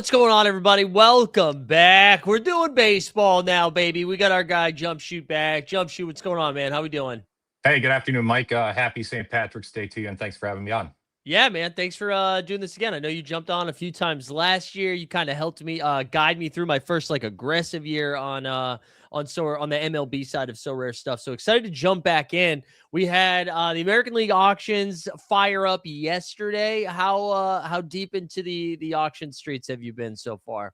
What's going on, everybody? Welcome back. We're doing baseball now, baby. We got our guy Jumpshoot back. Jumpshoot, what's going on, man? How we doing? Hey, good afternoon, Mike. Happy St. Patrick's Day to you, and thanks for having me on. Yeah, man. Thanks for doing this again. I know you jumped on a few times last year. You kind of helped me guide me through my first aggressive year on the MLB side of Sorare stuff. So excited to jump back in. We had the American League auctions fire up yesterday. How deep into the auction streets have you been so far?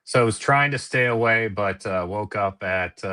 So I was trying to stay away, but woke up at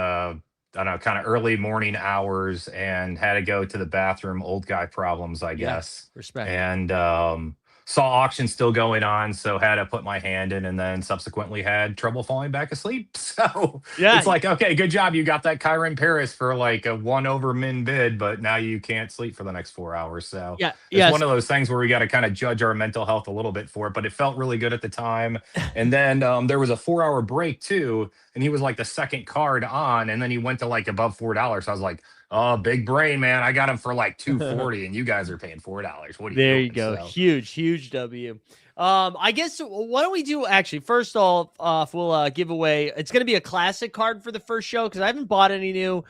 I don't know, kind of early morning hours, and had to go to the bathroom. Old guy problems, I Yeah, guess. respect. And saw auctions still going on, so had to put my hand in, and then subsequently had trouble falling back asleep. So Yeah, it's like, okay, good job, you got that Kyron Paris for like a one over min bid, but now you can't sleep for the next 4 hours. So yeah, it's yes. one of those things where we got to kind of judge our mental health a little bit for it. But it felt really good at the time. And then there was a 4 hour break too, and he was like the second card on, and then he went to like above $4. So I was like, oh, big brain, man. I got him for like 240, and you guys are paying $4. What are you There you doing? go. So Huge W. I guess why don't we do actually first off we'll give away. It's going to be a classic card for the first show because I haven't bought any new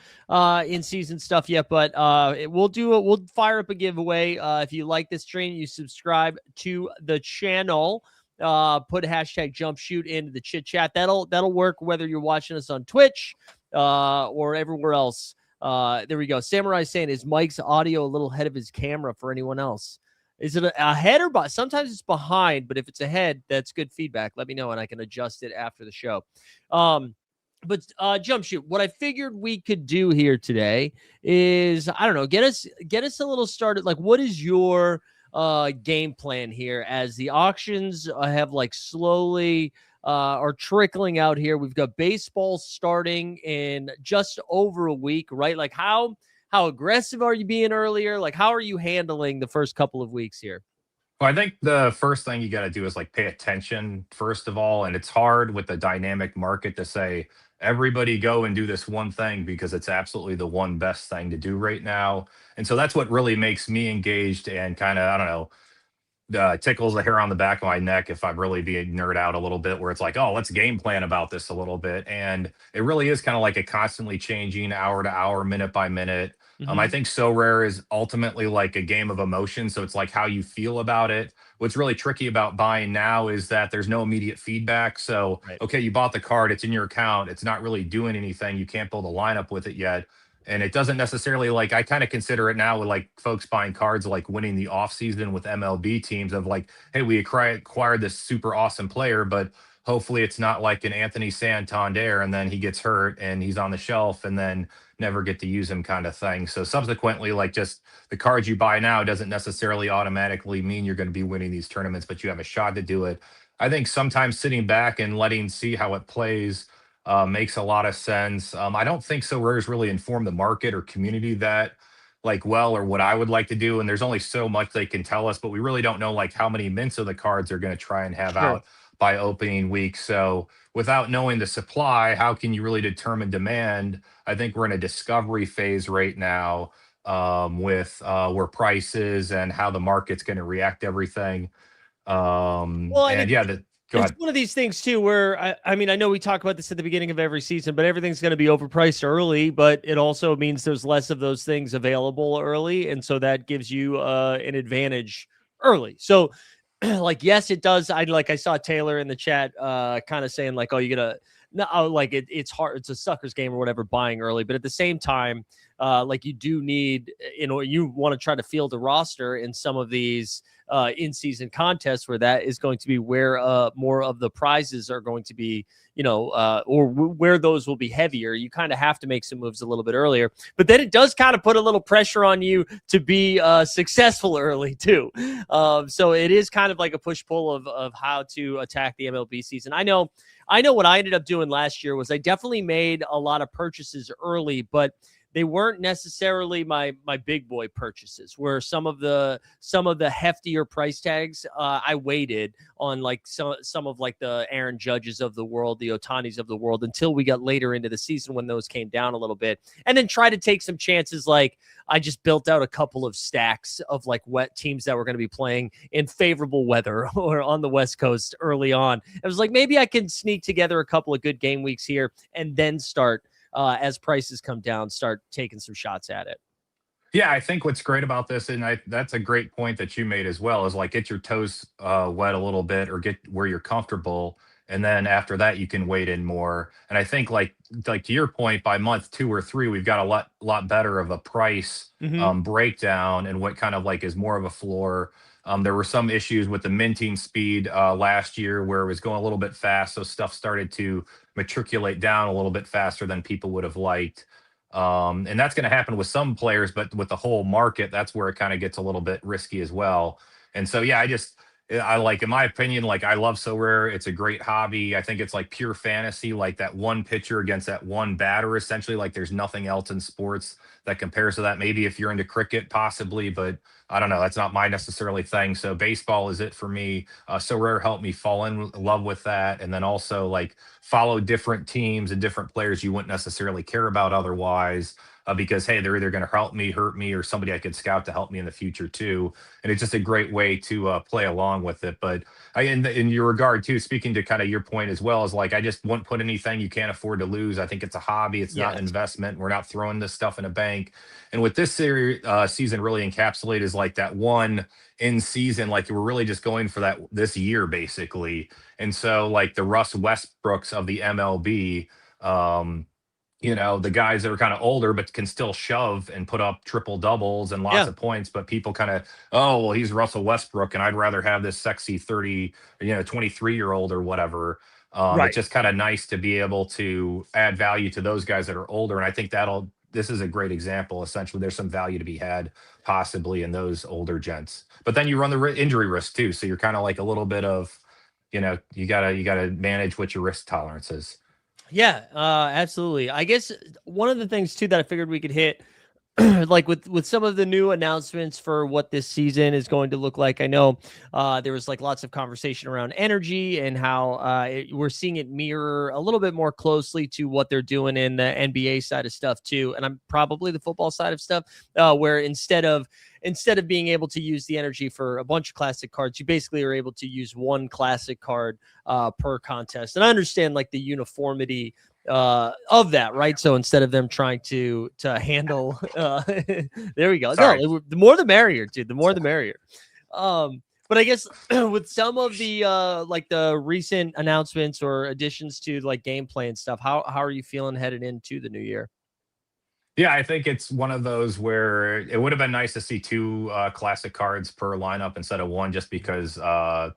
in season stuff yet, but we'll fire up a giveaway. If you like this stream, you subscribe to the channel. Put hashtag Jumpshoot into the chit chat. That'll work whether you're watching us on Twitch or everywhere else. There we go. Samurai saying, is Mike's audio a little ahead of his camera for anyone else? Is it ahead or behind? Sometimes it's behind, but if it's ahead, that's good feedback. Let me know and I can adjust it after the show. But Jumpshoot, what I figured we could do here today is, I don't know, get us a little started. Like, what is your game plan here as the auctions have slowly are trickling out here? We've got baseball starting in just over a week, right? Like how aggressive are you being earlier? Like how are you handling the first couple of weeks here? well, I think the first thing you got to do is like pay attention, first of all. And it's hard with the dynamic market to say, everybody go and do this one thing because it's absolutely the one best thing to do right now. And so that's what really makes me engaged and kind of, I don't know, tickles the hair on the back of my neck if I really be a nerd out a little bit, where it's like, oh, let's game plan about this a little bit. And it really is kind of like a constantly changing hour to hour, minute by minute. I Mm-hmm. think So Rare is ultimately like a game of emotion. So it's like how you feel about it. What's really tricky about buying now is that there's no immediate feedback. So, Right. okay, you bought the card, it's in your account, it's not really doing anything. You can't build a lineup with it yet. And it doesn't necessarily, like, I kind of consider it now with like folks buying cards like winning the offseason with MLB teams of like, hey, we acquired this super awesome player, but hopefully it's not like an Anthony Santander and then he gets hurt and he's on the shelf and then never get to use him kind of thing. So subsequently, like, just the cards you buy now doesn't necessarily automatically mean you're going to be winning these tournaments, but you have a shot to do it. I think sometimes sitting back and letting see how it plays makes a lot of sense. I don't think So Rare's really informed the market or community that like well, or what I would like to do. And there's only so much they can tell us, but we really don't know like how many mints of the cards they're going to try and have Sure. out by opening week. So without knowing the supply, how can you really determine demand? I think we're in a discovery phase right now with where prices and how the market's going to react to everything. Well, and And yeah, go it's ahead. one of these things too, where I mean, I know we talk about this at the beginning of every season, but everything's going to be overpriced early. But it also means there's less of those things available early, and so that gives you an advantage early. So, yes, it does. I saw Taylor in the chat, kind of saying like, "Oh, you gotta." No, like it's hard. It's a sucker's game or whatever, buying early. But at the same time, like you do need, you want to try to field a roster in some of these in-season contests where that is going to be where more of the prizes are going to be, where those will be heavier. You kind of have to make some moves a little bit earlier, but then it does kind of put a little pressure on you to be successful early too. So it is kind of like a push-pull of how to attack the MLB season. I know what I ended up doing last year was I definitely made a lot of purchases early, but they weren't necessarily my big boy purchases. Where some of the heftier price tags, I waited on, like some of like the Aaron Judges of the world, the Otanis of the world, until we got later into the season when those came down a little bit, and then try to take some chances. Like I just built out a couple of stacks of like wet teams that were going to be playing in favorable weather or on the West Coast early on. It was like, maybe I can sneak together a couple of good game weeks here and then start, as prices come down, start taking some shots at it. Yeah, I think what's great about this, and that's a great point that you made as well, is like get your toes wet a little bit or get where you're comfortable, and then after that you can wade in more. And I think like to your point, by month 2 or 3, we've got a lot better of a price breakdown and what kind of like is more of a floor. There were some issues with the minting speed last year where it was going a little bit fast, so stuff started to matriculate down a little bit faster than people would have liked. And that's going to happen with some players, but with the whole market, that's where it kind of gets a little bit risky as well. And so, yeah, I like, in my opinion, like I love So Rare. It's a great hobby. I think it's like pure fantasy, like that one pitcher against that one batter, essentially. Like there's nothing else in sports that compares to that. Maybe if you're into cricket, possibly, but I don't know. That's not my necessarily thing. So baseball is it for me. So Rare helped me fall in love with that. And then also like follow different teams and different players you wouldn't necessarily care about otherwise. Because hey, they're either going to help me, hurt me, or somebody I could scout to help me in the future too. And it's just a great way to play along with it. But in your regard too, speaking to kind of your point as well, is like I just wouldn't put anything you can't afford to lose. I think it's a hobby. It's not an investment. We're not throwing this stuff in a bank. And what this series season really encapsulate is like that one in season, like we're really just going for that this year basically. And so like the Russ Westbrooks of the MLB. The guys that are kind of older but can still shove and put up triple doubles and lots of points, but people kind of, oh, well, he's Russell Westbrook and I'd rather have this sexy 30, 23-year-old or whatever. It's just kind of nice to be able to add value to those guys that are older. And I think this is a great example. Essentially, there's some value to be had possibly in those older gents, but then you run the injury risk too. So you're kind of like a little bit of, you gotta manage what your risk tolerance is. Yeah, absolutely. I guess one of the things too that I figured we could hit, like with some of the new announcements for what this season is going to look like. I know there was like lots of conversation around energy and how we're seeing it mirror a little bit more closely to what they're doing in the NBA side of stuff too, and I'm probably the football side of stuff, where instead of being able to use the energy for a bunch of classic cards, you basically are able to use one classic card per contest. And I understand like the uniformity of that, right? So instead of them trying to handle, there we go. Sorry. No, the more the merrier, dude. The more the merrier. But I guess with some of the like the recent announcements or additions to like gameplay and stuff, how are you feeling headed into the new year? Yeah, I think it's one of those where it would have been nice to see 2 classic cards per lineup instead of 1, just because our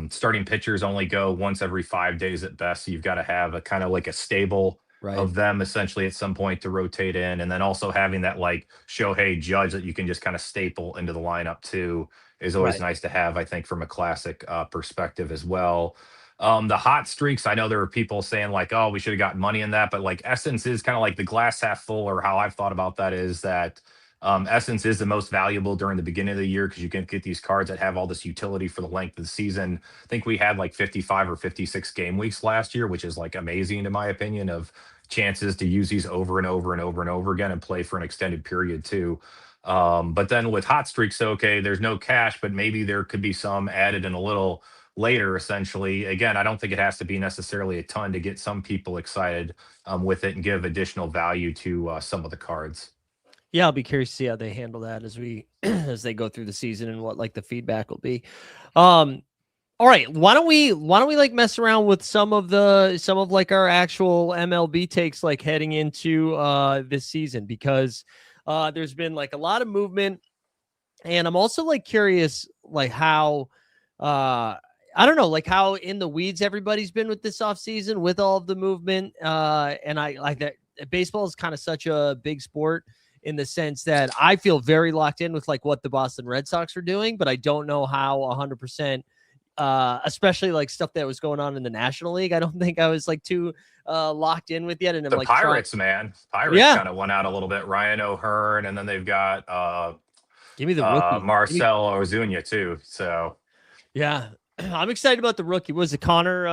starting pitchers only go once every 5 days at best. So you've got to have a kind of like a stable of them essentially at some point to rotate in, and then also having that like Shohei Judge that you can just kind of staple into the lineup too is always nice to have. I think from a classic perspective as well. The hot streaks, I know there were people saying like, oh, we should have gotten money in that, but like Essence is kind of like the glass half full, or how I've thought about that is that Essence is the most valuable during the beginning of the year because you can get these cards that have all this utility for the length of the season. I think we had like 55 or 56 game weeks last year, which is like amazing in my opinion, of chances to use these over and over and over and over again and play for an extended period too. But then with hot streaks, okay, there's no cash, but maybe there could be some added in a little later. Essentially, again, I don't think it has to be necessarily a ton to get some people excited with it and give additional value to some of the cards. Yeah, I'll be curious to see how they handle that as we as they go through the season and what like the feedback will be. All right, why don't we like mess around with some of like our actual MLB takes like heading into this season, because there's been like a lot of movement, and I'm also like curious like how I don't know, like how in the weeds everybody's been with this offseason with all of the movement. And I like that baseball is kind of such a big sport in the sense that I feel very locked in with like what the Boston Red Sox are doing, but I don't know how 100% especially like stuff that was going on in the National League. I don't think I was like too locked in with yet, and I'm The like trying. Pirates, man. Pirates Yeah, kind of went out a little bit. Ryan O'Hearn, and then they've got give me the rookie. Marcel Ozuna too. So Yeah, I'm excited about the rookie. Was it Connor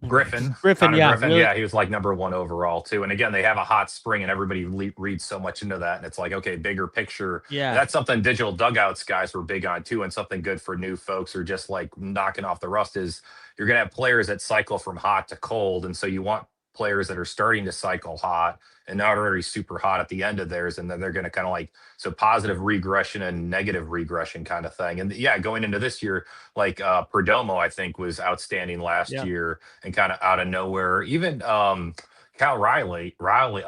Griffin, Griffin? Connor Yeah, Griffin, really. yeah, he was like #1 overall too. And again, they have a hot spring, and everybody reads so much into that. And it's like, okay, bigger picture. And Yeah, that's something digital dugouts guys were big on too, and something good for new folks or just like knocking off the rust is you're gonna have players that cycle from hot to cold, and so you want players that are starting to cycle hot and not already super hot at the end of theirs, and then they're going to kind of like so positive regression and negative regression kind of thing. And yeah, going into this year, like Perdomo, I think was outstanding last yeah, year and kind of out of nowhere. Even Cal Riley, going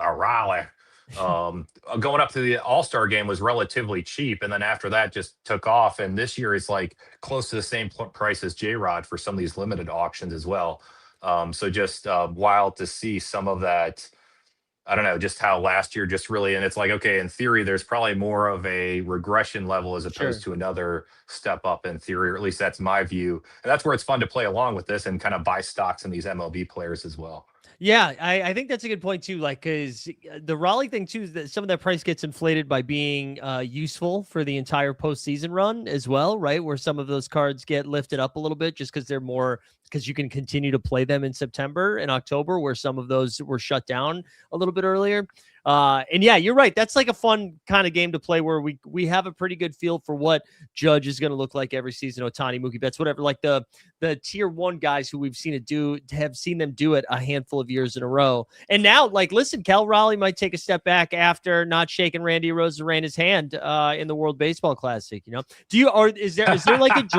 up to the All-Star game was relatively cheap, and then after that just took off. And this year it's like close to the same price as J Rod for some of these limited auctions as well. So just wild to see some of that. I don't know, just how last year just really, and it's like, okay, in theory, there's probably more of a regression level as opposed sure. to another step up in theory, or at least that's my view. And that's where it's fun to play along with this and kind of buy stocks in these MLB players as well. Yeah, I think that's a good point too. Like, because the Raleigh thing too is that some of that price gets inflated by being useful for the entire postseason run as well, right? Where some of those cards get lifted up a little bit just because they're more because you can continue to play them in September and October, where some of those were shut down a little bit earlier. And yeah, you're right. That's like a fun kind of game to play where we have a pretty good feel for what Judge is going to look like every season. Otani, Mookie Betts, whatever. Like the tier one guys who we've seen it do have seen them do it a handful of years in a row. And now, like, listen, Cal Raleigh might take a step back after not shaking Randy Arozarena's hand in the World Baseball Classic. You know, do you or is there like is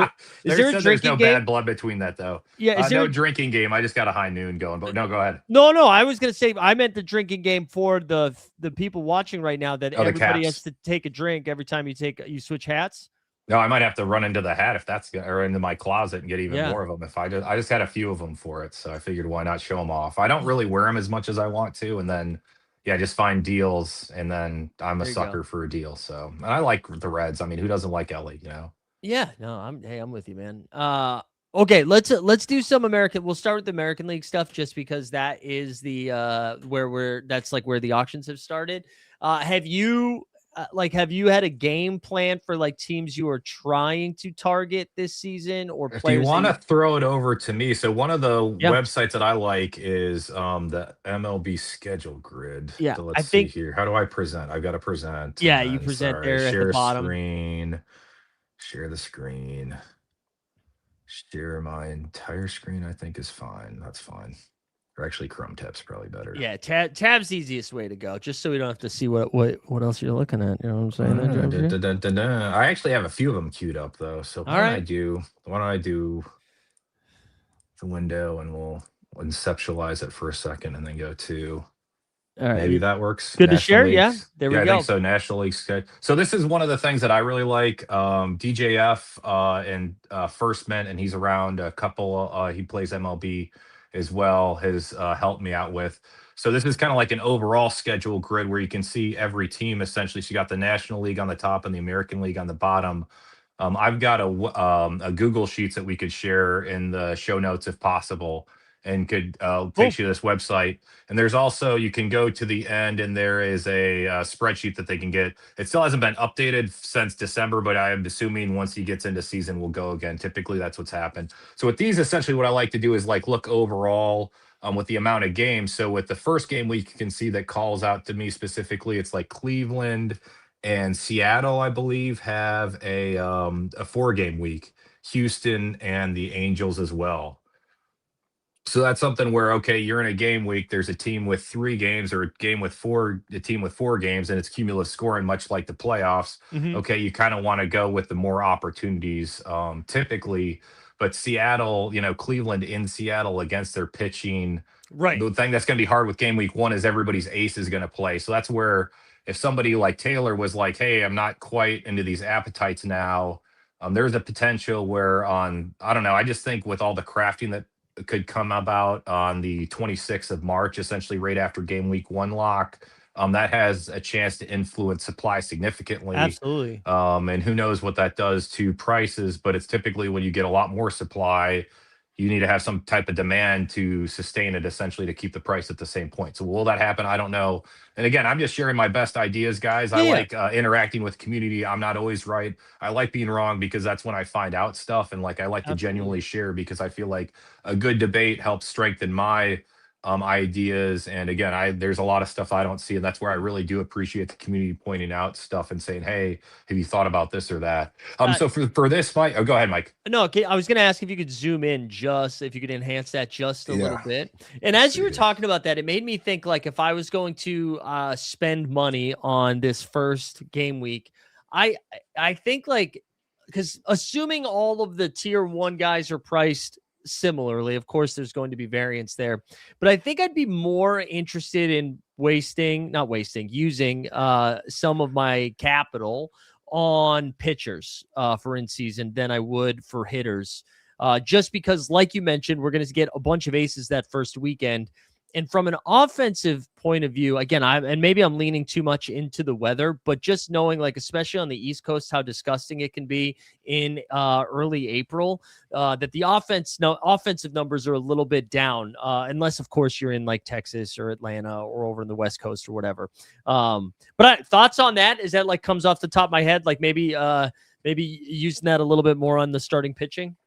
there a There's drinking no game? bad blood between that though. Yeah, is there? No drinking game. I just got a high noon going, but no, go ahead. No. I was gonna say I meant the drinking game for the people watching right now that Oh, the everybody has caps. to take a drink every time you switch hats. No, I might have to run into the hat if that's or into my closet and get even Yeah, more of them. If I just had a few of them for it, so I figured why not show them off. I don't really wear them as much as I want to, and then yeah, just find deals, and then I'm a there you go. sucker for a deal. So and I like the Reds. I mean, who doesn't like Ellie? You know. Yeah, no, I'm with you, man. Okay, let's do some American. We'll start with the American League stuff just because that is the that's like where the auctions have started. Have you had a game plan for like teams you are trying to target this season or If you players that want you to throw it over to me, so one of the Yeah. websites that I like is the MLB schedule grid. Yeah, So I let's see think here. How do I present? I've got to present, and yeah, you then present sorry, there at the share bottom. screen, share the screen, share my entire screen. I think is fine. That's fine. Or actually, Chrome tab's probably better. Yeah, tab's the easiest way to go, just so we don't have to see what else you're looking at. You know what I'm saying? There, James? I actually have a few of them queued up though. So All right. why don't I do the window and we'll conceptualize it for a second and then go to All right. maybe that works. Good to National share. Yeah, Leagues. there we Yeah, I go. think so. National Leagues good. So this is one of the things that I really like. DJF and First Mint, and he's around a couple. He plays MLB as well. Has helped me out with. So this is kind of like an overall schedule grid where you can see every team essentially. So you got the National League on the top and the American League on the bottom. I've got a Google Sheets that we could share in the show notes if possible, and could Cool. take you to this website. And there's also you can go to the end, and there is a spreadsheet that they can get. It still hasn't been updated since December, but I am assuming once he gets into season, will go again. Typically, that's what's happened. So with these, essentially, what I like to do is like look overall. With the amount of games. So with the first game week, you can see that calls out to me specifically. It's like Cleveland and Seattle, I believe, have a 4 game week. Houston and the Angels as well. So that's something where okay, you're in a game week. There's a team with 3 games, or a team with 4 games, and it's cumulative scoring, much like the playoffs. Mhm. Okay, you kind of want to go with the more opportunities, typically. But Seattle, Cleveland in Seattle against their pitching. Right. The thing that's going to be hard with game week 1 is everybody's ace is going to play. So that's where if somebody like Taylor was like, "Hey, I'm not quite into these appetites now," there's a potential where on I don't know. I just think with all the crafting that could come about on the 26th of March, essentially right after game week 1 lock. that has a chance to influence supply significantly. Absolutely. And who knows what that does to prices, but it's typically when you get a lot more supply, you need to have some type of demand to sustain it, essentially, to keep the price at the same point. So will that happen? I don't know. And again, I'm just sharing my best ideas, guys. I Yeah, yeah, like interacting with community. I'm not always right. I like being wrong because that's when I find out stuff, and like I like to absolutely. genuinely share because I feel like a good debate helps strengthen my ideas. And again, I there's a lot of stuff I don't see, and that's where I really do appreciate the community pointing out stuff and saying, "Hey, have you thought about this or that?" Uh, So for this, Mike, oh, go ahead, Mike. No, okay, I was gonna ask if you could zoom in just if you could enhance that just a little Yeah. bit. And Let's as you see were here. talking about that, it made me think like if I was going to spend money on this first game week, I think like because assuming all of the tier one guys are priced similarly, of course there's going to be variance there. But I think I'd be more interested in not wasting, using some of my capital on pitchers for in season than I would for hitters. Just because, like you mentioned, we're going to get a bunch of aces that first weekend. And from an offensive point of view, again, and maybe I'm leaning too much into the weather, but just knowing, like, especially on the East Coast, how disgusting it can be in early April, that the offensive numbers are a little bit down, unless, of course, you're in like Texas or Atlanta or over in the West Coast or whatever. Thoughts on that? Is that like comes off the top of my head? Like maybe using that a little bit more on the starting pitching.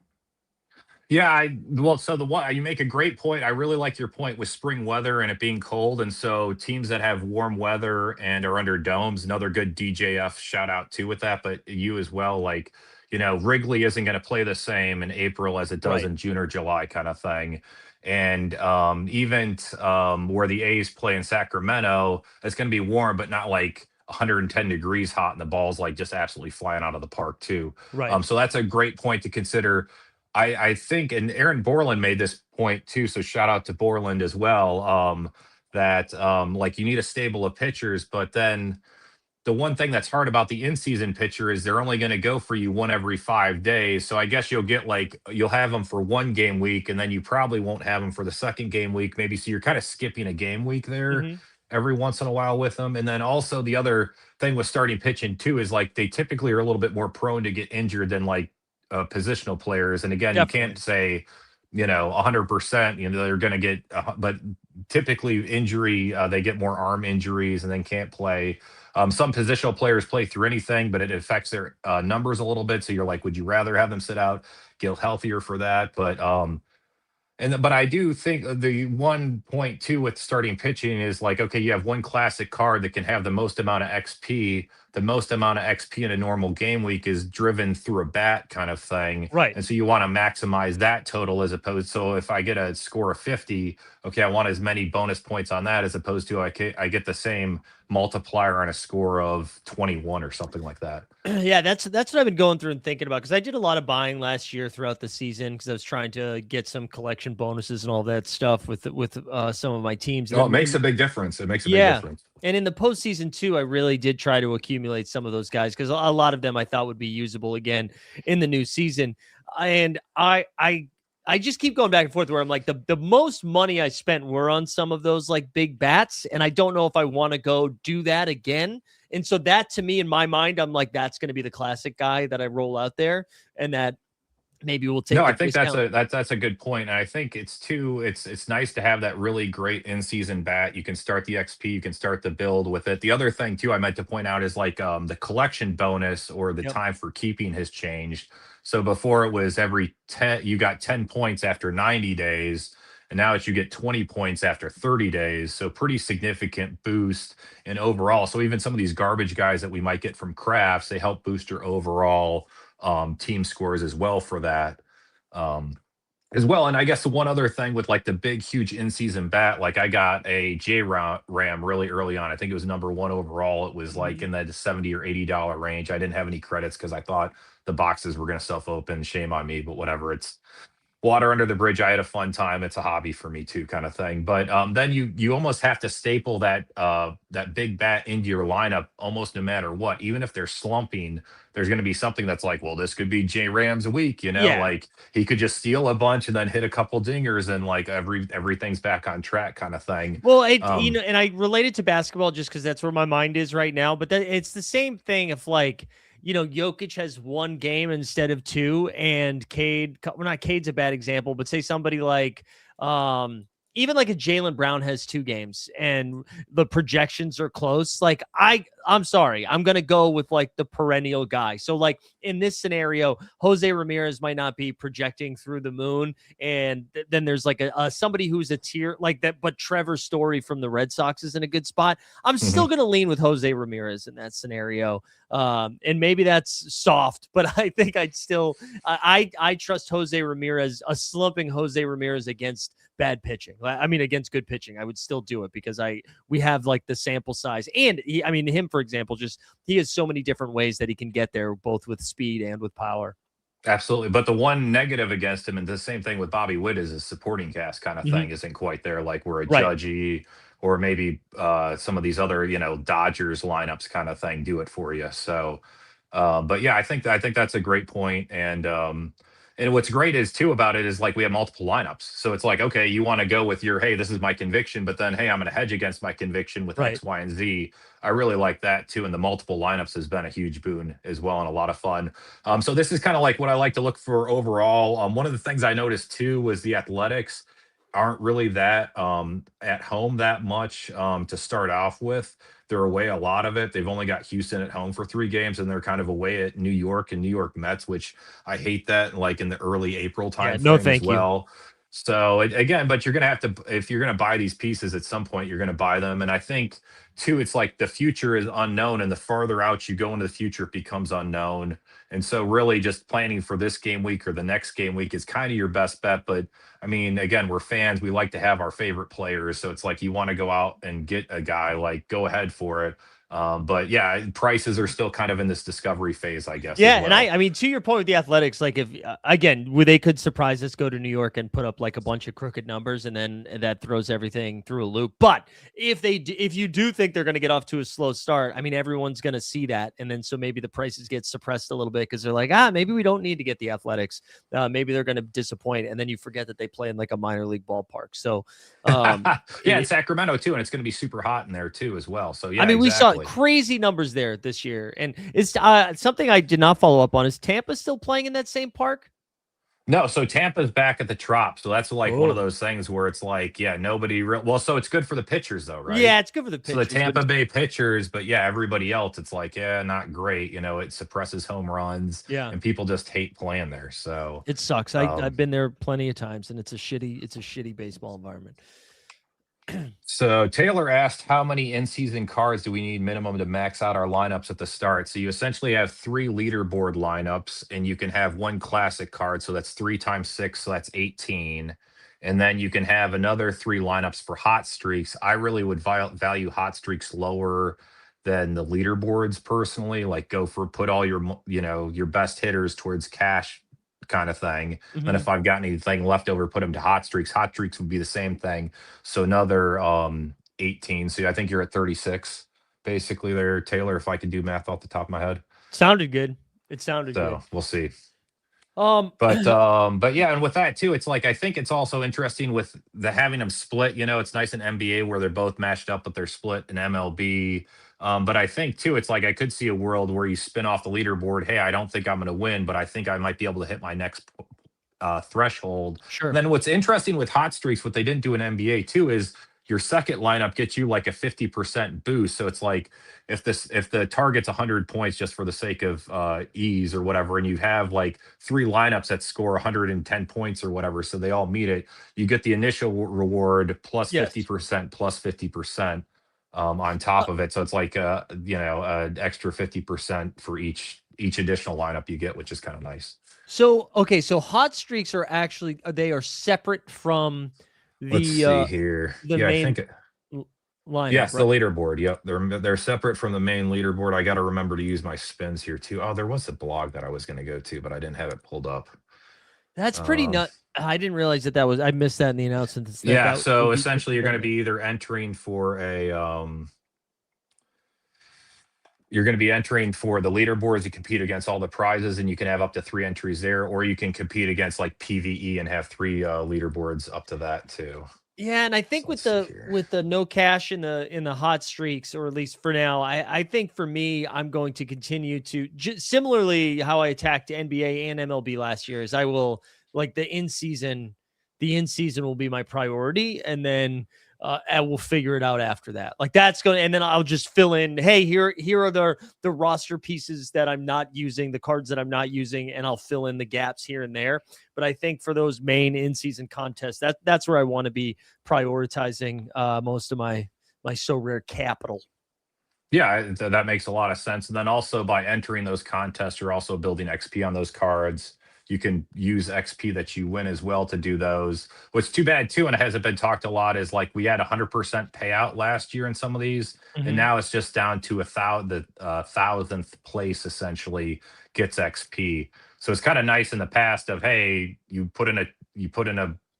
Yeah, well, so the one you make a great point. I really like your point with spring weather and it being cold, and so teams that have warm weather and are under domes, another good DJF shout out too with that. But you as well, like Wrigley isn't going to play the same in April as it does Right. in June or July, kind of thing. And even where the A's play in Sacramento, it's going to be warm, but not like 110 degrees hot, and the ball's like just absolutely flying out of the park too. Right. So that's a great point to consider. I think, and Aaron Borland made this point too. So shout out to Borland as well. That like you need a stable of pitchers, but then the one thing that's hard about the in-season pitcher is they're only going to go for you one every 5 days. So I guess you'll have them for one game week, and then you probably won't have them for the second game week, maybe. So you're kind of skipping a game week there Hmm. every once in a while with them. And then also the other thing with starting pitching too is like they typically are a little bit more prone to get injured than like positional players. And again, you can't Definitely. say 100%. They're going to get, but typically injury, they get more arm injuries and then can't play. Some positional players play through anything, but it affects their numbers a little bit. So you're like, would you rather have them sit out, get healthier for that? But I do think the one point too with starting pitching is like, okay, you have one classic card that can have the most amount of XP. The most amount of XP in a normal game week is driven through a bat kind of thing. Right. And so you want to maximize that total as opposed. So if I get a score of 50, okay, I want as many bonus points on that as opposed to I get the same multiplier on a score of 21 or something like that. Yeah, that's what I've been going through and thinking about because I did a lot of buying last year throughout the season because I was trying to get some collection bonuses and all that stuff with some of my teams. And Oh, it then makes a big difference. It makes a big yeah, difference. and in the postseason too, I really did try to accumulate some of those guys because a lot of them I thought would be usable again in the new season. And I just keep going back and forth where I'm like the most money I spent were on some of those like big bats, and I don't know if I want to go do that again. And so that to me in my mind, I'm like that's going to be the classic guy that I roll out there, and that maybe we'll No, take the I think discount. that's a good point. And I think it's nice to have that really great in-season bat. You can start the XP, you can start the build with it. The other thing too I meant to point out is like the collection bonus or the Yep. time for keeping has changed. So before it was every 10 you got 10 points after 90 days, and now it's you get 20 points after 30 days. So pretty significant boost in overall. So even some of these garbage guys that we might get from crafts, they help boost your overall team scores as well for that um, as well. And I guess the one other thing with like the big, huge in-season bat, like I got a Ram really early on. I think it was number one overall. It was like Mhm. in the $70 or $80 range. I didn't have any credits because I thought the boxes were going to self-open. Shame on me, but whatever. water under the bridge. I had a fun time. It's a hobby for me too, kind of thing. But then you almost have to staple that big bat into your lineup almost no matter what. Even if they're slumping, there's going to be something that's like, well, this could be J Rams a week. Yeah. Like he could just steal a bunch and then hit a couple dingers and like everything's back on track, kind of thing. Well, Um, and I relate it to basketball just because that's where my mind is right now. But it's the same thing if like, Jokic has one game instead of two, and well, not Cade's a bad example, but say somebody like, even like a Jalen Brown has two games and the projections are close. Like I'm sorry, I'm gonna go with like the perennial guy. So like in this scenario, Jose Ramirez might not be projecting through the moon, and then there's like a somebody who's a tier like that, but Trevor Story from the Red Sox is in a good spot. I'm still mhm. gonna lean with Jose Ramirez in that scenario. And maybe that's soft, but I think I'd still I trust Jose Ramirez, a slumping Jose Ramirez against bad pitching. I mean, against good pitching, I would still do it because we have like the sample size, and I mean, him for example, just he has so many different ways that he can get there, both with speed and with power. Absolutely. But the one negative against him, and the same thing with Bobby Witt, is his supporting cast kind of Mhm. thing isn't quite there, like where a Right. Judgy or maybe some of these other, Dodgers lineups kind of thing do it for you. So but yeah, I think that's a great point. And what's great is too about it is like we have multiple lineups. So it's like, okay, you want to go with your, hey, this is my conviction, but then hey, I'm gonna hedge against my conviction with Right. X, Y, and Z. I really like that too. And the multiple lineups has been a huge boon as well and a lot of fun. So this is kind of like what I like to look for overall. One of the things I noticed too was the Athletics aren't really that at home that much to start off with. They're away a lot of it. They've only got Houston at home for 3 games, and they're kind of away at New York and New York Mets, which I hate that, like in the early April Yeah. No, timeframe as thank you. well. So again, but you're gonna have to if you're gonna buy these pieces at some point, you're gonna buy them. And I think too, it's like the future is unknown, and the farther out you go into the future, it becomes unknown. And so really just planning for this game week or the next game week is kind of your best bet. But I mean, again, we're fans. We like to have our favorite players. So it's like you want to go out and get a guy, like go ahead for it. But yeah, prices are still kind of in this discovery phase, I guess, as Yeah, and well. I mean, to your point with the Athletics, like if again, where they could surprise us, go to New York and put up like a bunch of crooked numbers, and then that throws everything through a loop. But if you do think they're going to get off to a slow start, I mean, everyone's going to see that, and then so maybe the prices get suppressed a little bit because they're like, maybe we don't need to get the Athletics. Maybe they're going to disappoint, and then you forget that they play in like a minor league ballpark. So, Yeah, in it, Sacramento too, and it's going to be super hot in there too as well. So I yeah, mean, we saw exactly. crazy numbers there this year, and it's something I did not follow up on. Is Tampa still playing in that same park? No, so Tampa's back at the Trop. So that's like one of Oh, those things where it's like, yeah, well, so it's good for the pitchers though, right? yeah, it's good for the So the pitchers, but Tampa it's Bay pitchers, but yeah, everybody else, it's like, yeah, not great. It suppresses home runs yeah, and people just hate playing there. So it sucks. I've um been there plenty of times, and it's a shitty baseball environment. So Taylor asked, how many in-season cards do we need minimum to max out our lineups at the start? So you essentially have three leaderboard lineups, and you can have one classic card. So that's 3 times 6, so that's 18. And then you can have another three lineups for hot streaks. I really would value hot streaks lower than the leaderboards personally. Like go for put all your your best hitters towards cash kind of thing. Then Mhm. if I've got anything left over, put them to hot streaks. Hot streaks would be the same thing, so another 18. So I think you're at 36 basically there, Taylor, if I can do math off the top of my head. Sounded good. It sounded So good. we'll see. Um, But yeah, and with that too, it's like I think it's also interesting with the having them split. It's nice in NBA where they're both matched up, but they're split in MLB. But I think too, it's like I could see a world where you spin off the leaderboard. Hey, I don't think I'm going to win, but I think I might be able to hit my next threshold. And sure. then what's interesting with hot streaks, what they didn't do in NBA too, is your second lineup gets you like a 50% boost. So it's like if the target's 100 points just for the sake of ease or whatever, and you have like three lineups that score 110 points or whatever, so they all meet it, you get the initial reward plus Yes. 50% plus 50% on Uh, top of it. So it's like an extra 50% for each additional lineup you get, which is kind of nice. so okay, so hot streaks are actually they are separate from Let's the see here. Yeah, I main think l- lineup, yes, the right? leaderboard. Yep, they're separate from the main leaderboard. I got to remember to use my spins here too. Oh, there was a blog that I was going to go to, but I didn't have it pulled up. That's pretty Um, nut. I didn't realize that was. I missed that in the announcement. yeah, That would so be essentially you're going to tournament. be either entering for a you're going to be entering for the leaderboards to compete against all the prizes, and you can have up to 3 entries there, or you can compete against like PVE and have three leaderboards up to that too. Yeah, and I think So let's see here. with the no cash in the hot streaks, or at least for now, I think for me, I'm going to continue to similarly how I attacked NBA and MLB last year. Is I will like the in season will be my priority, and then I will figure it out after that. Like that's going, and then I'll just fill in. Hey, here are the roster pieces that I'm not using, the cards that I'm not using, and I'll fill in the gaps here and there. But I think for those main in season contests, that's where I want to be prioritizing most of my so rare capital. Yeah, that makes a lot of sense. And then also by entering those contests, you're also building XP on those cards. You can use XP that you win as well to do those. What's too bad too, and it hasn't been talked a lot, is like we had 100% payout last year in some of these, and Mm-hmm. now it's just down to the thousandth place essentially gets XP. So it's kind of nice in the past of, hey, you put in a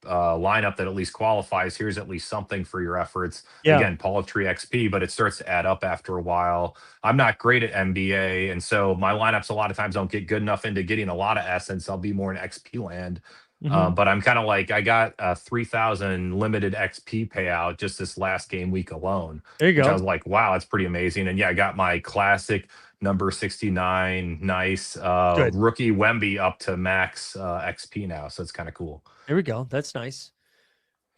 lineup that at least qualifies. Here's at least something for your efforts. Yeah. Again, paltry XP, but it starts to add up after a while. I'm not great at MBA, and so my lineups a lot of times don't get good enough into getting a lot of essence. I'll be more in XP land. Mm-hmm. But I'm kind of like, I got a 3,000 limited XP payout just this last game week alone, There you which I go. was like, wow, that's pretty amazing. And yeah, I got my classic number 69, nice Good. rookie Wemby up to max XP now. So it's kind of cool. There we go. That's nice.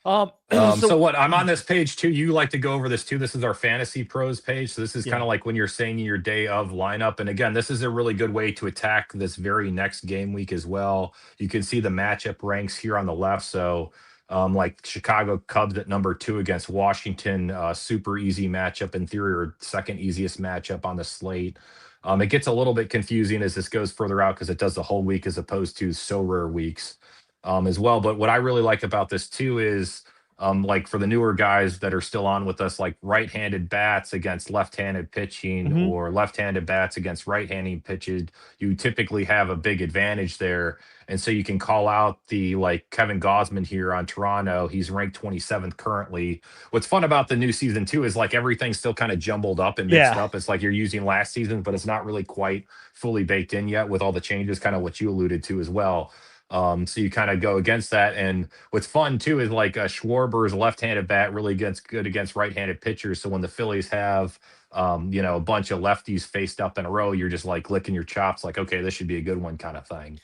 So So what I'm on this page too. You like to go over this too. This is our fantasy pros page. So this is kind yeah. of like when you're saying your day of lineup. And again, this is a really good way to attack this very next game week as well. You can see the matchup ranks here on the left. So like Chicago Cubs at number 2 against Washington, super easy matchup in theory, or second easiest matchup on the slate. It gets a little bit confusing as this goes further out because it does the whole week as opposed to so rare weeks as well. But what I really like about this too is like for the newer guys that are still on with us, like right-handed bats against left-handed pitching Mm-hmm. or left-handed bats against right-handed pitches, you typically have a big advantage there. And so you can call out the like Kevin Gosman here on Toronto. He's ranked 27th currently. What's fun about the new season too is like everything's still kind of jumbled up and mixed Yeah. up. It's like you're using last season, but it's not really quite fully baked in yet with all the changes, kind of what you alluded to as well. So you kind of go against that. And what's fun too is like Schwarber's left-handed bat really gets good against right-handed pitchers. So when the Phillies have a bunch of lefties faced up in a row, you're just like licking your chops, like, okay, this should be a good one, kind of thing.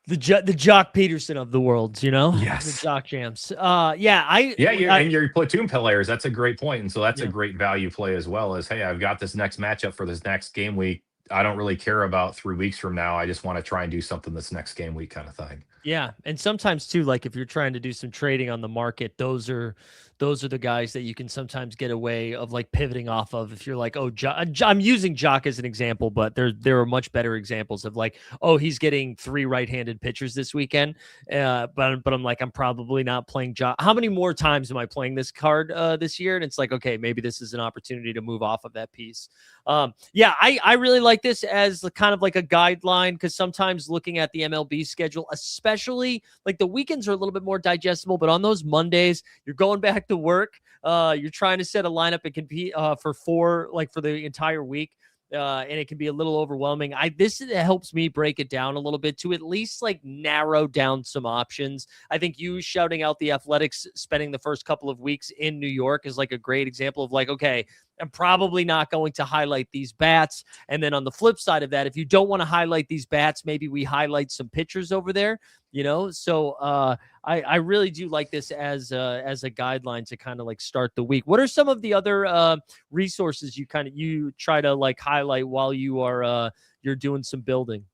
The Jock Peterson of the world, the Yes. Jock Jams. Yeah, Yeah, and your platoon players, that's a great point. And so that's a yeah. great value play as well, as hey, I've got this next matchup for this next game week. I don't really care about 3 weeks from now. I just want to try and do something this next game week, kind of thing. Yeah, and sometimes too, like if you're trying to do some trading on the market, those are the guys that you can sometimes get away of like pivoting off of. If you're like, oh, I'm using Jock as an example, but there are much better examples of like, oh, he's getting 3 right-handed pitchers this weekend, but I'm like, I'm probably not playing Jock. How many more times am I playing this card this year? And it's like, okay, maybe this is an opportunity to move off of that piece. Yeah, I really like this as kind of like a guideline because sometimes looking at the MLB schedule, especially like the weekends are a little bit more digestible, but on those Mondays, you're going back to work. You're trying to set a lineup and compete for 4, like for the entire week. And it can be a little overwhelming. This helps me break it down a little bit to at least like narrow down some options. I think you shouting out the Athletics spending the first couple of weeks in New York is like a great example of like, okay, I'm probably not going to highlight these bats. And then on the flip side of that, if you don't want to highlight these bats, maybe we highlight some pitchers over there, So I really do like this as a guideline to kind of like start the week. What are some of the other resources you try to like highlight while you're doing some building?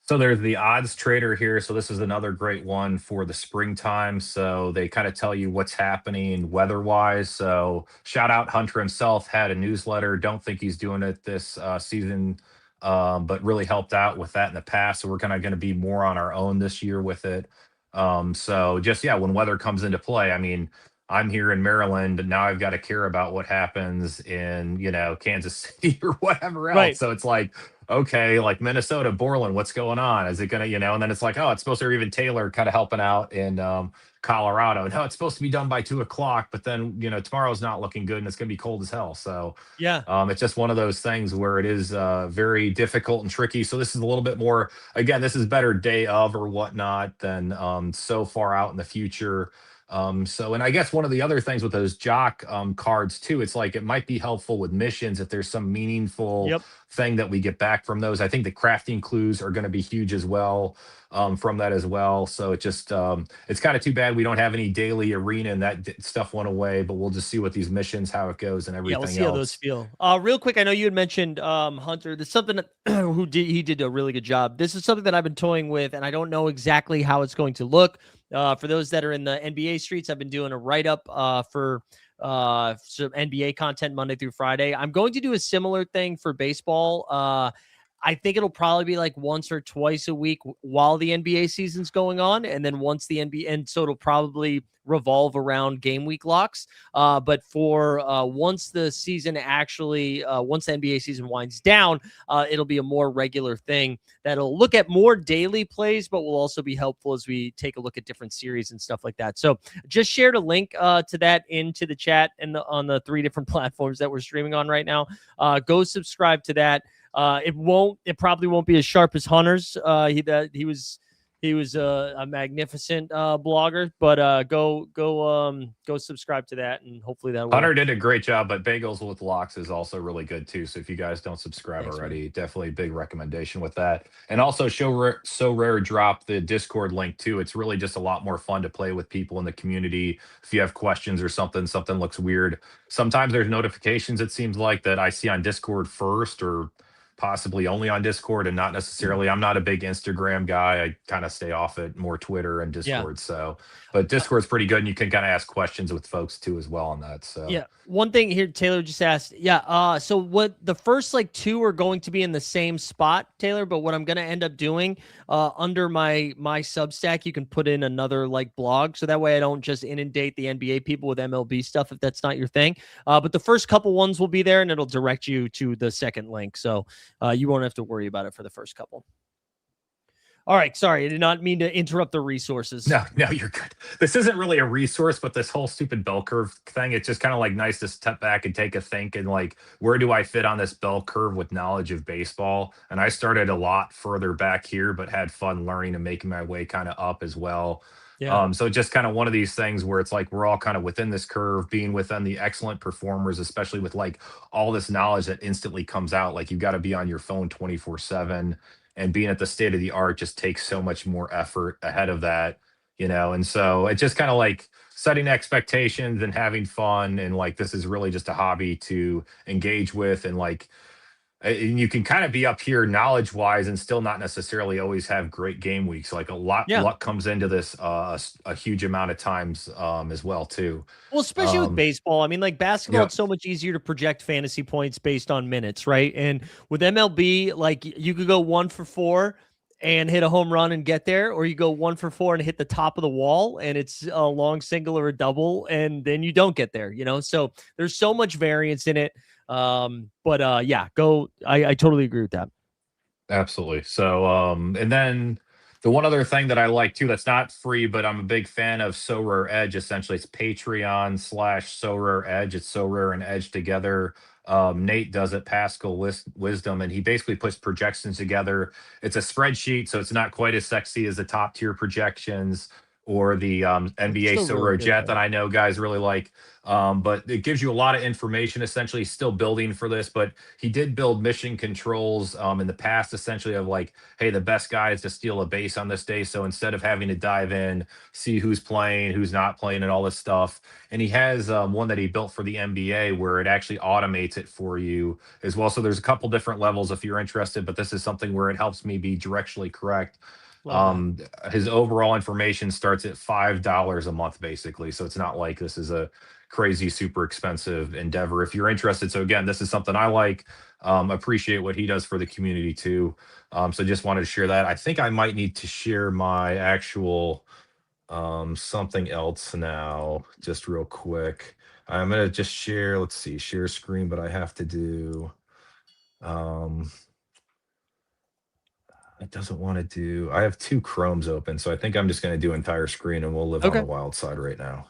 So there's the odds trader here. So this is another great one for the springtime. So they kind of tell you what's happening weather-wise. So shout out Hunter himself had a newsletter. Don't think he's doing it this season, but really helped out with that in the past. So we're kind of going to be more on our own this year with it. So just yeah, when weather comes into play, I mean, I'm here in Maryland, and now I've got to care about what happens in Kansas City or whatever else. Right. So it's like okay, like Minnesota, Borland, what's going on? Is it gonna, and then it's like, oh, it's supposed to, or even Taylor kind of helping out in Colorado. No, it's supposed to be done by 2 o'clock, but then tomorrow's not looking good and it's gonna be cold as hell. So Yeah. it's just one of those things where it is very difficult and tricky. So this is a little bit more, again, this is better day of or whatnot than so far out in the future. So, and I guess one of the other things with those jock cards too, it's like it might be helpful with missions if there's some meaningful Yep. thing that we get back from those. I think the crafting clues are going to be huge as well from that as well. So it just it's kind of too bad we don't have any daily arena and that stuff went away. But we'll just see what these missions, how it goes, and Yeah, we'll everything see how those else. feel. Real quick, I know you had mentioned Hunter. There's something that he did a really good job. This is something that I've been toying with, and I don't know exactly how it's going to look. For those that are in the NBA streets, I've been doing a write up for some NBA content Monday through Friday. I'm going to do a similar thing for baseball. I think it'll probably be like once or twice a week while the NBA season's going on, and then once the NBA, and so it'll probably revolve around game week locks. But for once the season actually, once the NBA season winds down, it'll be a more regular thing that'll look at more daily plays, but will also be helpful as we take a look at different series and stuff like that. So just shared a link to that into the chat and on the 3 different platforms that we're streaming on right now. Go subscribe to that. It probably won't be as sharp as Hunter's. He was a magnificent blogger, but go subscribe to that, and hopefully that will. Hunter did a great job, but Bagels with Locks is also really good too. So if you guys don't subscribe Thanks, man. already, definitely a big recommendation with that. And also, So Rare dropped the Discord link too. It's really just a lot more fun to play with people in the community. If you have questions or something looks weird. Sometimes there's notifications, it seems like, that I see on Discord first or possibly only on Discord and not necessarily. I'm not a big Instagram guy. I kind of stay off it, more Twitter and Yeah. Discord. So, but Discord's pretty good and you can kind of ask questions with folks too as well on that. So, Yeah. One thing here, Taylor just asked. Yeah. So what the first like 2 are going to be in the same spot, Taylor. But what I'm going to end up doing, under my Substack, you can put in another like blog, so that way I don't just inundate the NBA people with MLB stuff if that's not your thing. But the first couple ones will be there, and it'll direct you to the second link, so you won't have to worry about it for the first couple. All right, sorry, I did not mean to interrupt the resources. no, you're good. This isn't really a resource, but this whole stupid bell curve thing, it's just kind of like nice to step back and take a think and like, where do I fit on this bell curve with knowledge of baseball? And I started a lot further back here, but had fun learning and making my way kind of up as well. Yeah. So just kind of one of these things where it's like we're all kind of within this curve, being within the excellent performers, especially with like all this knowledge that instantly comes out. Like you've got to be on your phone 24/7, and being at the state of the art just takes so much more effort ahead of that. And so it's just kind of like setting expectations and having fun, and like this is really just a hobby to engage with, and like and you can kind of be up here knowledge wise and still not necessarily always have great game weeks. Like a lot Yeah. luck comes into this a huge amount of times as well too. Well, especially with um baseball. I mean, like basketball, yep. it's so much easier to project fantasy points based on minutes, right? And with MLB, like you could go 1 for 4 and hit a home run and get there, or you go 1 for 4 and hit the top of the wall and it's a long single or a double, and then you don't get there, So there's so much variance in it. But yeah, I totally agree with that. Absolutely. So, and then the one other thing that I like too, that's not free, but I'm a big fan of So Rare Edge. Essentially, it's Patreon/ So Rare Edge. It's So Rare and Edge together. Nate does it, Pascal Wisdom, and he basically puts projections together. It's a spreadsheet, so it's not quite as sexy as the top tier projections or the It's NBA still So really Rare good Jet though. that I know guys really like. But it gives you a lot of information. Essentially, he's still building for this, but he did build mission controls in the past, essentially of like, hey, the best guy is to steal a base on this day. So instead of having to dive in, see who's playing, who's not playing, and all this stuff, and he has one that he built for the NBA where it actually automates it for you as well. So there's a couple different levels if you're interested, but this is something where it helps me be directionally correct. Love that. um his overall information starts at $5 a month basically, so it's not like this is a crazy super expensive endeavor if you're interested. So again, this is something I like. Appreciate what he does for the community too. So just wanted to share that. I think I might need to share my actual something else now, just real quick. I'm gonna just share, let's see, share screen, but I have to do um It doesn't want to do. I have two Chromes open, so I think I'm just going to do entire screen, and we'll live on the Okay. wild side right now.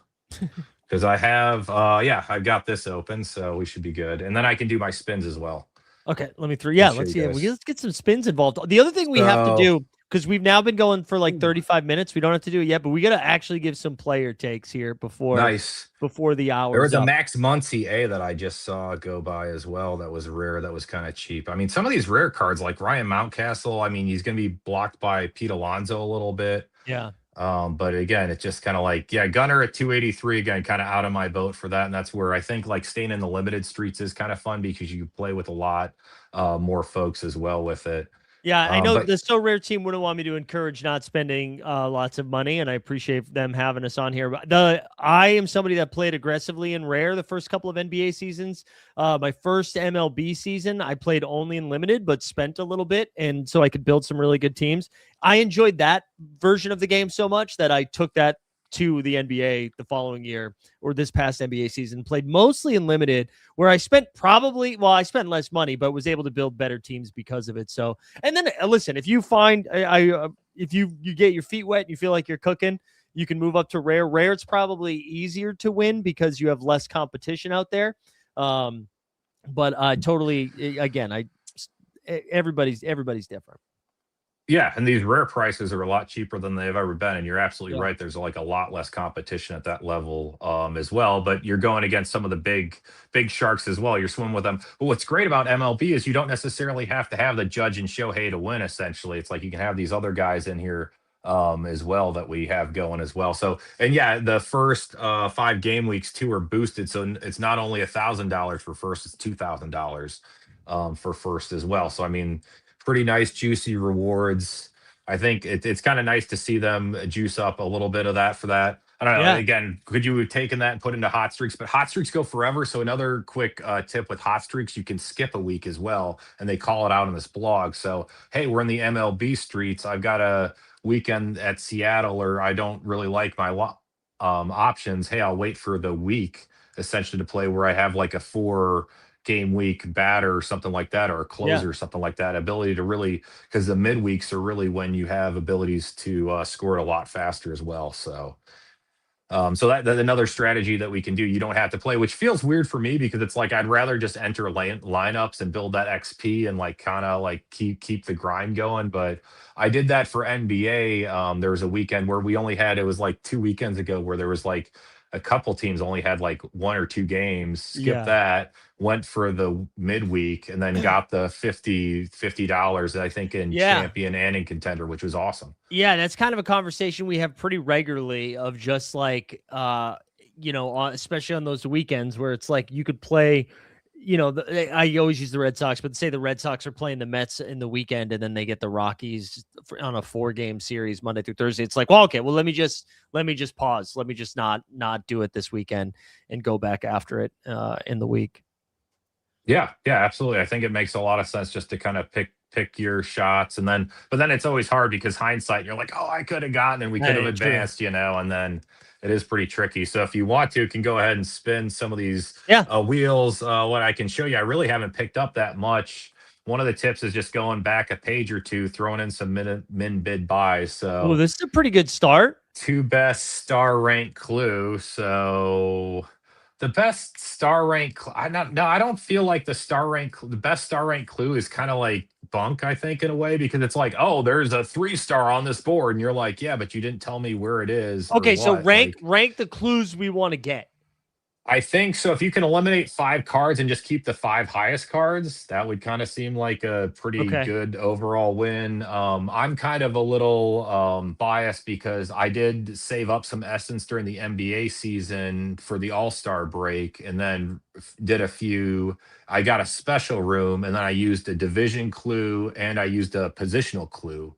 Because I have, yeah, I've got this open, so we should be good. And then I can do my spins as well. Okay, let me through. I'll Yeah, show let's you see. guys. Let's get some spins involved. The other thing we have to So do, because we've now been going for like 35 minutes, we don't have to do it yet, but we got to actually give some player takes here nice. before the There hour's was a up. Max Muncy A that I just saw go by as well. That was rare. That was kind of cheap. I mean, some of these rare cards, like Ryan Mountcastle, I mean, he's going to be blocked by Pete Alonso a little bit. Yeah. But again, it's just kind of like, yeah, Gunner at 283 again, kind of out of my boat for that. And that's where I think like staying in the limited streets is kind of fun because you play with a lot more folks as well with it. Yeah, I know But the So Rare team wouldn't want me to encourage not spending lots of money, and I appreciate them having us on here. But I am somebody that played aggressively in Rare the first couple of NBA seasons. My first MLB season, I played only in limited, but spent a little bit, and so I could build some really good teams. I enjoyed that version of the game so much that I took that to the NBA the following year or this past NBA season. Played mostly in limited, where I spent I spent less money, but was able to build better teams because of it. So, and then listen, if you find if you get your feet wet and you feel like you're cooking, you can move up to rare. Rare, it's probably easier to win because you have less competition out there. But totally, again, everybody's different. yeah, and these rare prices are a lot cheaper than they've ever been. And you're absolutely Yeah. right. There's like a lot less competition at that level as well. But you're going against some of the big sharks as well. You're swimming with them. But what's great about MLB is you don't necessarily have to have the Judge and Shohei to win. Essentially, it's like you can have these other guys in here as well that we have going as well. So, and yeah, the first 5 game weeks too are boosted. So it's not only $1,000 for first, it's $2,000 for first as well. So I mean, pretty nice juicy rewards. I think it's kind of nice to see them juice up a little bit of that for that. I don't know. Yeah. Again, could you have taken that and put into hot streaks? But hot streaks go forever. So another quick tip with hot streaks, you can skip a week as well, and they call it out on this blog. So hey, we're in the MLB streets. I've got a weekend at Seattle, or I don't really like my options. Hey, I'll wait for the week essentially to play where I have like a 4 game week batter or something like that, or a Yeah. closer or something like that. Ability to really, because the midweeks are really when you have abilities to score it a lot faster as well. So so that's another strategy that we can do. You don't have to play, which feels weird for me because it's like I'd rather just enter lineups and build that XP and like kind of like keep the grind going. But I did that for NBA. There was a weekend where we only had, it was like 2 weekends ago, where there was like a couple teams only had like 1 or 2 games. Skip Yeah. that, went for the midweek, and then got the $50 I think in Yeah. champion and in contender, which was awesome. Yeah, that's kind of a conversation we have pretty regularly of just like especially on those weekends where it's like you could play, I always use the Red Sox, but say the Red Sox are playing the Mets in the weekend and then they get the Rockies on a 4 game series Monday through Thursday. It's like, well, okay, well let me just pause. Let me just not do it this weekend and go back after it in the week. Yeah, yeah, absolutely. I think it makes a lot of sense just to kind of pick your shots, and then but then it's always hard because hindsight, you're like, oh, I could have gotten and we could have True. advanced, and then it is pretty tricky. So if you want to, you can go ahead and spin some of these Yeah. wheels. What I can show you, I really haven't picked up that much. One of the tips is just going back a page or two, throwing in some min bid buys. Oh, So this is a pretty good start. two best star rank clue. So the best star rank, I not no, I don't feel like the best star rank clue is kind of like bunk, I think, in a way, because it's like, oh, there's a 3 star on this board, and you're like, yeah, but you didn't tell me where it is or Okay, so what. Like, rank the clues we want to get. I think so. If you can eliminate 5 cards and just keep the 5 highest cards, that would kind of seem like a pretty Okay. good overall win. I'm kind of a little biased because I did save up some essence during the NBA season for the All Star break, and then did a few. I got a special room, and then I used a division clue and I used a positional clue.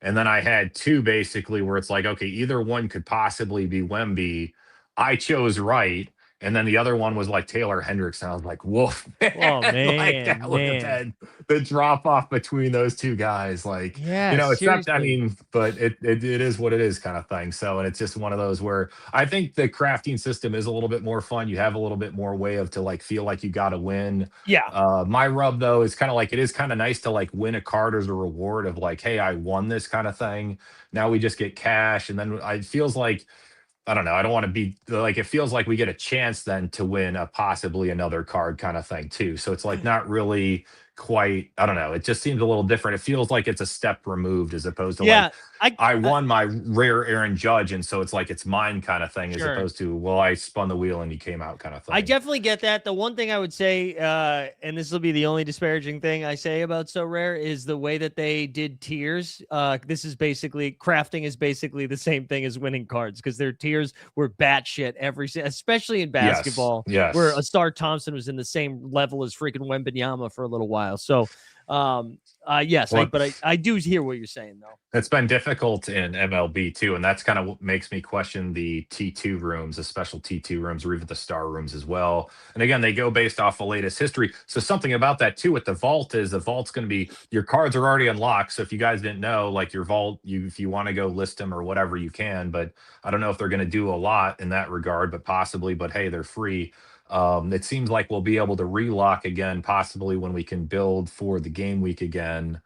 And then I had two basically where it's like, okay, either one could possibly be Wemby. I chose right, And then the other one was like Taylor Hendricks. And I was like, woof, Oh man. Like that man, would have man. been the drop off between those two guys. Like, Yeah, except, I seriously. mean, but it is what it is kind of thing. So, and it's just one of those where I think the crafting system is a little bit more fun. You have a little bit more way of to like feel like you got to win. Yeah. My rub though is kind of like it is kind of nice to like win a card as a reward of like, hey, I won this kind of thing. Now we just get cash, and then it feels like I don't know. I don't want to be like it feels like we get a chance then to win a possibly another card kind of thing too. So it's like not really quite. I don't know. It just seems a little different. It feels like it's a step removed as opposed to Yeah. like I, I I won my rare Aaron Judge, and so it's like it's mine kind of thing as sure. opposed to well I spun the wheel and he came out kind of I thing. definitely get that. The one thing I would say, and this will be the only disparaging thing I say about So Rare, is the way that they did tiers. This is basically crafting is basically the same thing as winning cards because their tiers were batshit especially in Yes. basketball, where a Yes. Star Thompson was in the same level as freaking Wembanyama for a little while. So, yes, Well, I do hear what you're saying though. it's been difficult in MLB too, and that's kind of what makes me question the T2 rooms, the special T2 rooms, or even the star rooms as well. And again, they go based off the latest history. So something about that too with the vault is the vault's going to be your cards are already unlocked. So if you guys didn't know, like your vault, you if you want to go list them or whatever, you can. But I don't know if they're going to do a lot in that regard, but possibly. But hey, they're free. It seems like we'll be able to relock again, possibly when we can build for the game week again,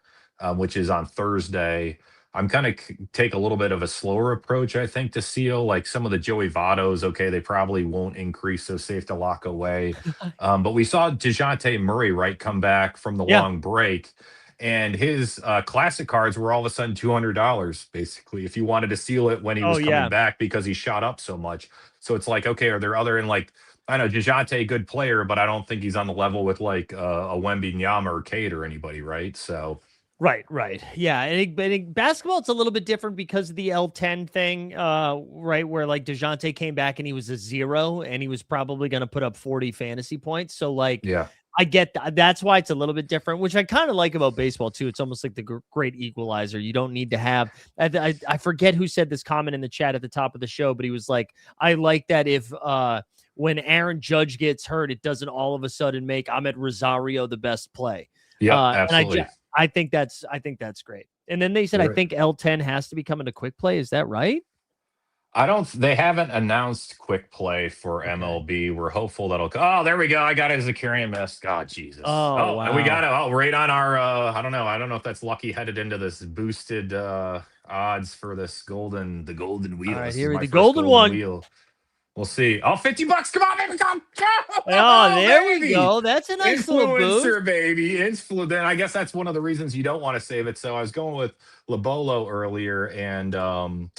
which is on Thursday. I'm kind of take a little bit of a slower approach, I think, to seal. Like some of the Joey Vottos, okay, they probably won't increase, so safe to lock away. But we saw DeJounte Murray, right, come back from the Yeah. long break, and his classic cards were all of a sudden $200, basically, if you wanted to seal it when he Oh was coming yeah. back because he shot up so much. So it's like, okay, are there other, and like, I know DeJounte, good player, but I don't think he's on the level with like a Wemby Nyama or Cade or anybody, right? So Right, right. Yeah. But in basketball, it's a little bit different because of the L10 thing, right? Where like DeJounte came back and he was a 0 and he was probably going to put up 40 fantasy points. So, like, yeah. I get that. That's why it's a little bit different, which I kind of like about baseball too. It's almost like the great equalizer. You don't need to have, I forget who said this comment in the chat at the top of the show, but he was like, I like that if, when Aaron Judge gets hurt, it doesn't all of a sudden make Ahmed Rosario the best play. Yeah, And absolutely. I think that's great. And then they said, I You're right. think L10 has to be coming to quick play. Is that right? I don't. They haven't announced quick play for Okay. MLB. We're hopeful that'll. Oh, there we go. I got it as a Carrion miss. God, Jesus. Oh, Oh, and we got wow. it. Oh, right on our. I don't know. I don't know if that's lucky headed into this boosted odds for this the golden All wheel. right. This is Here, my the first golden golden one. wheel. We'll see. Oh, $50. Come on, baby. Come. Oh, Oh, there we baby. go. That's a nice little boost. Influencer, baby. Then I guess that's one of the reasons you don't want to save it. So I was going with Labolo earlier and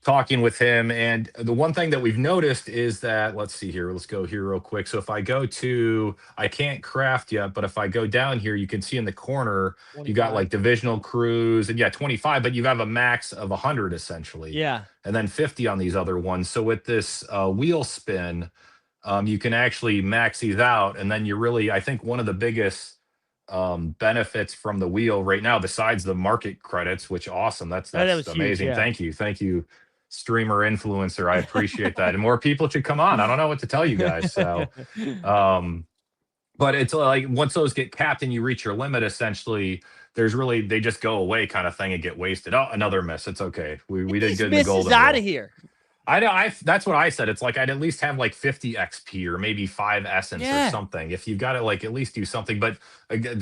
talking with him. And the one thing that we've noticed is that, let's see here, let's go here real quick. So if I go to, I can't craft yet, but if I go down here, you can see in the corner, you got 25. like divisional cruise and yeah, 25, but you have a max of 100 essentially, Yeah. and then 50 on these other ones. So with this wheel spin, you can actually max these out. And then you really, I think one of the biggest benefits from the wheel right now, besides the market credits, which awesome. That That's was huge. amazing. Yeah. Thank you. Thank you, streamer influencer. I appreciate that. And more people should come on. I don't know what to tell you guys. So um but it's like once those get capped and you reach your limit, essentially, there's really they just go away kind of thing and get wasted. Oh, another miss. It's okay. We Get did these good in the misses golden out of wheel. here. I know. That's what I said. It's like I'd at least have like 50 XP or maybe 5 essence or Yeah. something. If you've got to like at least do something. But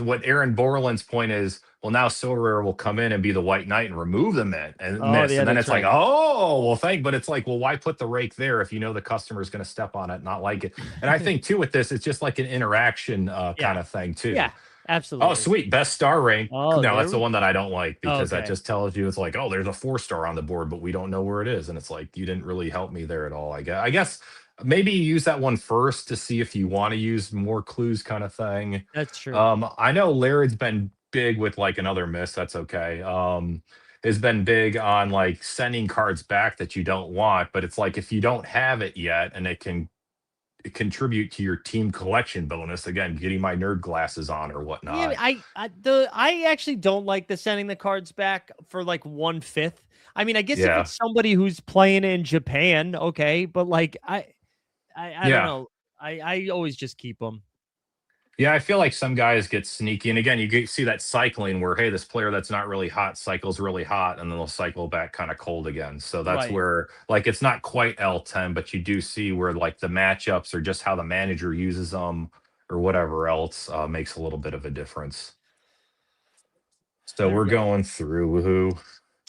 what Aaron Borland's point is, well, now Sorare will come in and be the white knight and remove the mint and Oh, miss, yeah, and then that's it's like, right. oh, well, but it's like, well, why put the rake there if you know the customer is going to step on it, not like it? And I think too with this, it's just like an interaction kind Yeah. of thing too. Yeah. Oh, Absolutely. sweet. Best star rank. Oh, No, there that's the we one that I don't like because that Okay. just tells you it's like, oh, there's a 4-star on the board, but we don't know where it is. And it's like, you didn't really help me there at all. I guess maybe you use that one first to see if you want to use more clues kind of thing. That's true. I know Laird's been big with like another miss. That's okay. Has been big on like sending cards back that you don't want, but it's like if you don't have it yet and it can contribute to your team collection bonus. Again, getting my nerd glasses on or Yeah, whatnot. I actually don't like the sending the cards back for like 1/5. I mean, I guess if Yeah. it's somebody who's playing in Japan, okay, but like I don't Yeah. know. I always just keep them. Yeah, I feel like some guys get sneaky, and again, see that cycling where, hey, this player that's not really hot cycles really hot, and then they'll cycle back kind of cold again. So that's Right. where, like, it's not quite L10, but you do see where like the matchups or just how the manager uses them or whatever else makes a little bit of a difference. So There we we're go. going through. Woohoo!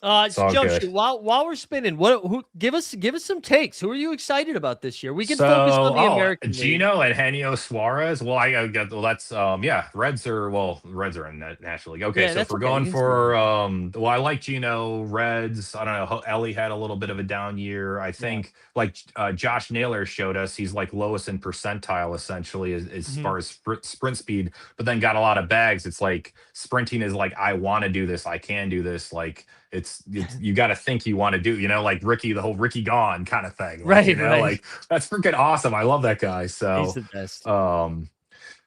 It's It's all good. Jumpshoot. While we're spinning, who give us some takes. Who are you excited about this year? We can So, focus on the American League. Gino and Henio Suarez. Well, I got well. That's yeah. Reds are in that National League. Okay, Yeah, so if that's we're okay. We going can see for that. well, I like Gino Reds. I don't know. Ellie had a little bit of a down year. I Yeah. think like Josh Naylor showed us, he's like lowest in percentile essentially as Mhm. far as sprint speed, but then got a lot of bags. It's like sprinting is like I want to do this, I can do this. Like it's you got to think you want to do, like Ricky, the whole Ricky gone kind of thing. Like, Right, right. like that's freaking awesome. I love that guy. He's So, the best. um,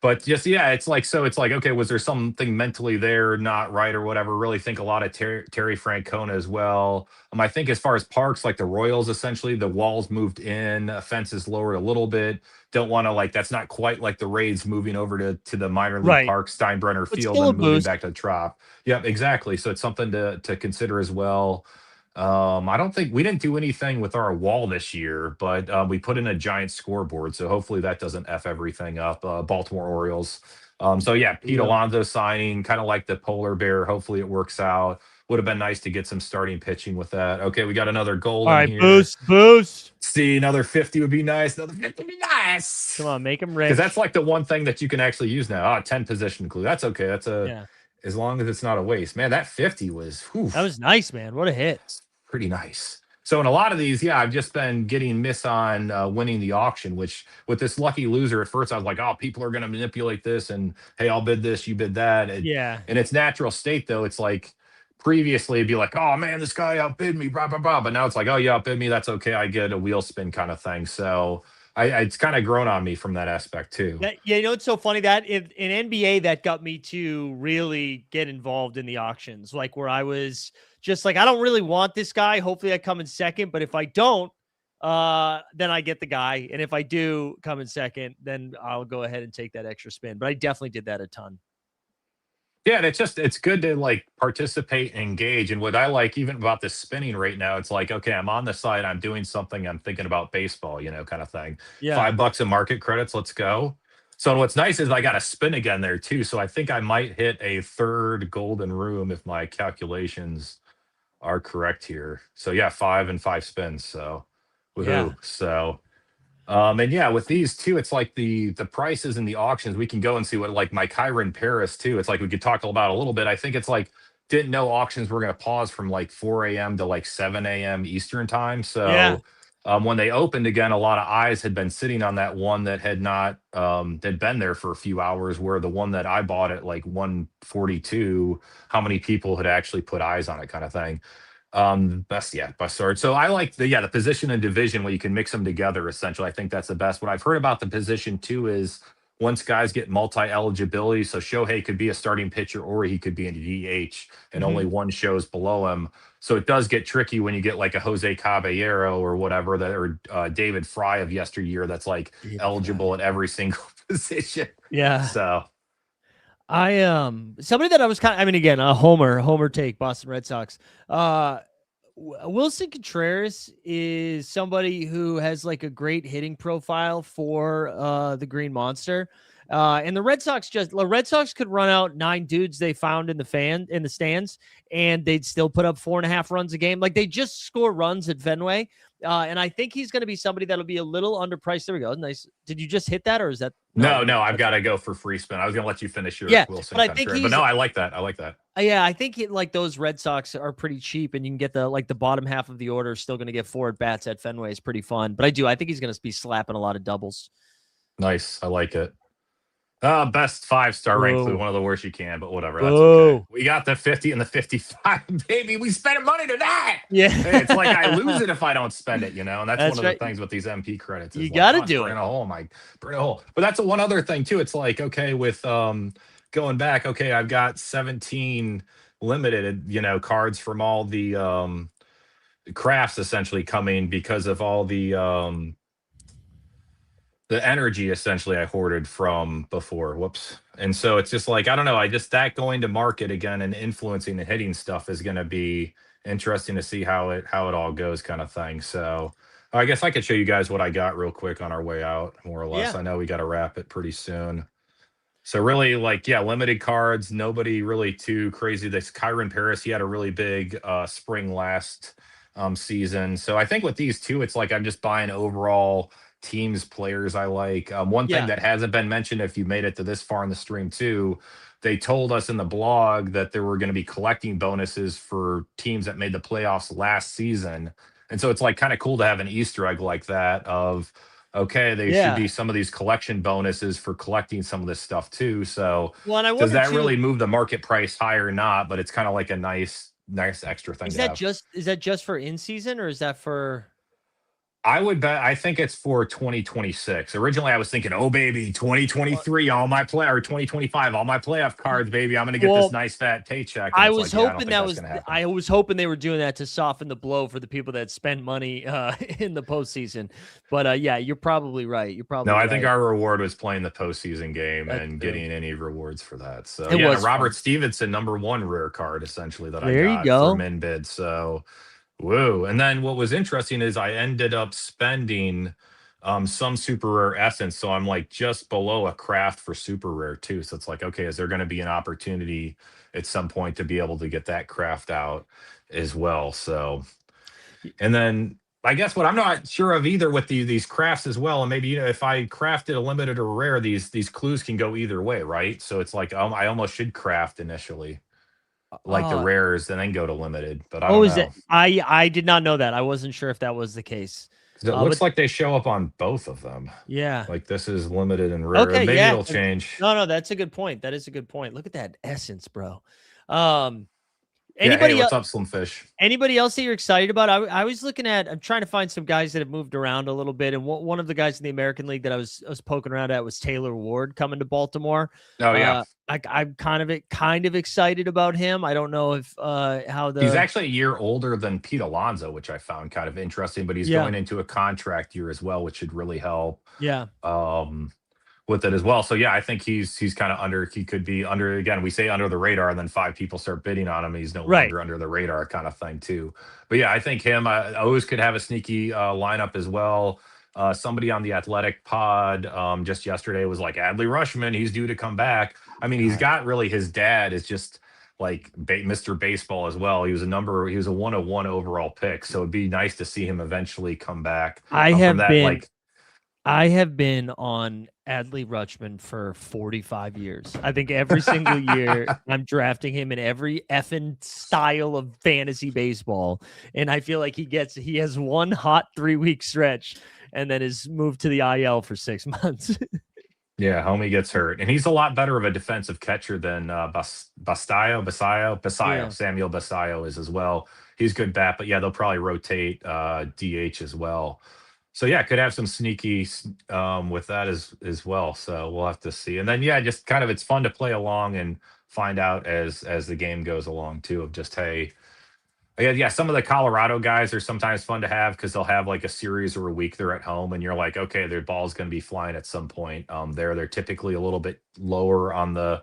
but just yeah, it's like okay, was there something mentally there not right or whatever? Really think a lot of Terry Francona as well. I think as far as parks, like the Royals, essentially the walls moved in, fences lowered a little bit. Don't want to like that's not quite like the Rays moving over to the minor league Right. park, Steinbrenner But Field, still a and moving boost. back to the Trop. Yep, exactly. So it's something to consider as well. I don't think we didn't do anything with our wall this year, but we put in a giant scoreboard, so hopefully that doesn't f everything up. Baltimore Orioles. So yeah, Pete Yeah. Alonso signing, kind of like the polar bear. Hopefully it works out. Would have been nice to get some starting pitching with that. Okay, we got another All golden right, here. boost, boost. See, another 50 would be nice. Another 50 would be Come nice. on, make him Because that's rich. like the one thing that you can actually use now. 10 position clue. That's okay. That's a Yeah. as long as it's not a waste. Man, that 50 was whew, That was nice, man. What a hit. pretty nice. So in a lot of these, yeah, I've just been getting miss on winning the auction. Which with this lucky loser, at first I was like, oh, people are going to manipulate this, and hey, I'll bid this, you bid that. Yeah. In its natural state, though, it's like previously it'd be like, oh man, this guy outbid me, blah blah blah. But now it's like, oh, you outbid me, that's okay. I get a wheel spin kind of thing. So it's kind of grown on me from that aspect too. Yeah, it's so funny that if in NBA that got me to really get involved in the auctions, like where I was just like, I don't really want this guy. Hopefully I come in second, but if I don't, then I get the guy. And if I do come in second, then I'll go ahead and take that extra spin. But I definitely did that a ton. Yeah, and it's good to like participate and engage. And what I like even about this spinning right now, it's like, okay, I'm on the side, I'm doing something, I'm thinking about baseball, kind of thing. Yeah. $5 in market credits, let's go. So what's nice is I got a spin again there too. So I think I might hit a third golden room if my calculations are correct here. So yeah, 5 and 5 spins. So Yeah. woohoo. So and yeah, with these too, it's like the prices and the auctions. We can go and see what like my Kyron Paris too. It's like we could talk about a little bit. I think it's like didn't know auctions were going to pause from like 4 a.m. to like 7 a.m. Eastern time. Yeah. So when they opened again, a lot of eyes had been sitting on that one that had not had been there for a few hours. Where the one that I bought at like 142, how many people had actually put eyes on it, kind of thing. Best sword. So I like the position and division where you can mix them together. Essentially, I think that's the best. What I've heard about the position too is once guys get multi eligibility, so Shohei could be a starting pitcher or he could be in DH, and Hmm. only one shows below him. So it does get tricky when you get like a Jose Caballero or whatever that, or David Fry of yesteryear that's like David eligible Fry. at every single position. Yeah. So I somebody that I was kind of, I mean, again, a homer take, Boston Red Sox. Wilson Contreras is somebody who has like a great hitting profile for the Green Monster. And the Red Sox could run out 9 dudes they found in the stands, and they'd still put up 4.5 runs a game. Like they just score runs at Fenway. And I think he's going to be somebody that'll be a little underpriced. There we go. Nice. Did you just hit that, or is that no? no, I've got to go for free spin. I was gonna let you finish your Yeah, Wilson but I think Contreras, but he's no, I like that. I like that. yeah, I think like those Red Sox are pretty cheap, and you can get the bottom half of the order still going to get 4 at bats at Fenway is pretty fun. But I think he's going to be slapping a lot of doubles. Nice. I like it. Best 5-star rank clue, Whoa, one of the worst you can, but whatever. That's okay. whoa, We got the 50 and the 55, baby. We spent money tonight. yeah, Hey, it's like I lose it if I don't spend it, And that's that's one of the right. things with these MP credits You is like, got to oh, do burn it. a hole, Mike. Burn a hole. But that's one other thing too. It's like, okay, with going back, okay, I've got 17 limited, cards from all the crafts essentially coming because of all the the energy essentially I hoarded from before. Whoops. And so it's just like, I don't know, I just that going to market again and influencing the hitting stuff is going to be interesting to see how it all goes kind of thing. So I guess I could show you guys what I got real quick on our way out, more or less. Yeah. I know we got to wrap it pretty soon. So really, like, yeah, limited cards, nobody really too crazy. This Kyron Paris, he had a really big spring last season. So I think with these two, it's like I'm just buying overall teams, players I like. One thing Yeah. that hasn't been mentioned, if you made it to this far in the stream too, they told us in the blog that there were going to be collecting bonuses for teams that made the playoffs last season. And so it's like kind of cool to have an Easter egg like that of okay, they should Yeah. be some of these collection bonuses for collecting some of this stuff too. So Well, and I does wonder that too, really move the market price higher or not? But it's kind of like a nice extra thing to have. is that just for in season or is that for I would bet. I think it's for 2026. Originally, I was thinking, oh baby, 2023, all my play or 2025, all my playoff cards, baby. I'm gonna get this well, nice fat paycheck. And I it's was like, yeah, I don't hoping think that's gonna happen. I was hoping they were doing that to soften the blow for the people that spend money in the postseason. But yeah, you're probably right. You're No, probably I think right. our reward was playing the postseason game That's and true. getting any rewards for that. So It yeah, was Robert fun. Stevenson, #1 rare card essentially that I There you got for go. min bid. So whoa. And then what was interesting is I ended up spending some super rare essence. So I'm like just below a craft for super rare too. So it's like, okay, is there going to be an opportunity at some point to be able to get that craft out as well? So Y- and then I guess what I'm not sure of either with these crafts as well, and maybe if I crafted a limited or rare, these clues can go either way, right? So it's like I almost should craft initially, like the Uh, rares, and then go to limited. But I oh, don't is it? know I did not know that. I wasn't sure if that was the case. because it But looks like they show up on both of them. yeah. Like this is limited and rare. Okay. Maybe Yeah. it'll change. No, that's a good point. That is a good point. Look at that essence, bro. Um, Yeah. Hey, anybody what's up, Slimfish? Anybody else that you're excited about? I was looking at. I'm trying to find some guys that have moved around a little bit, and one of the guys in the American League that I was poking around at was Taylor Ward coming to Baltimore. Oh yeah, I'm kind of excited about him. I don't know if how he's the actually a year older than Pete Alonso, which I found kind of interesting. But he's yeah going into a contract year as well, which should really help. yeah Um, with it as well. So yeah, I think he's kind of under. He could be under again. We say under the radar, and then five people start bidding on him. He's no right longer under the radar, kind of thing too. But yeah, I think him. O's could have a sneaky lineup as well. Somebody on the Athletic pod just yesterday was like Adley Rushman. He's due to come back. I mean, he's God. got really his dad is just like Mr. Baseball as well. He was a 101 overall pick. So it'd be nice to see him eventually come back I from have that. been Like I have been on Adley Rutschman for 45 years. I think every single year I'm drafting him in every effing style of fantasy baseball. And I feel like he has one hot 3-week stretch and then is moved to the IL for 6 months. yeah, homie gets hurt, and he's a lot better of a defensive catcher than Yeah. Samuel Basayo is as well. He's good bat, but yeah, they'll probably rotate DH as well. So yeah, could have some sneaky with that as well. So we'll have to see. And then yeah, just kind of it's fun to play along and find out as the game goes along too. Of just hey, yeah, some of the Colorado guys are sometimes fun to have because they'll have like a series or a week they're at home, and you're like, okay, their ball's going to be flying at some point. They're typically a little bit lower on the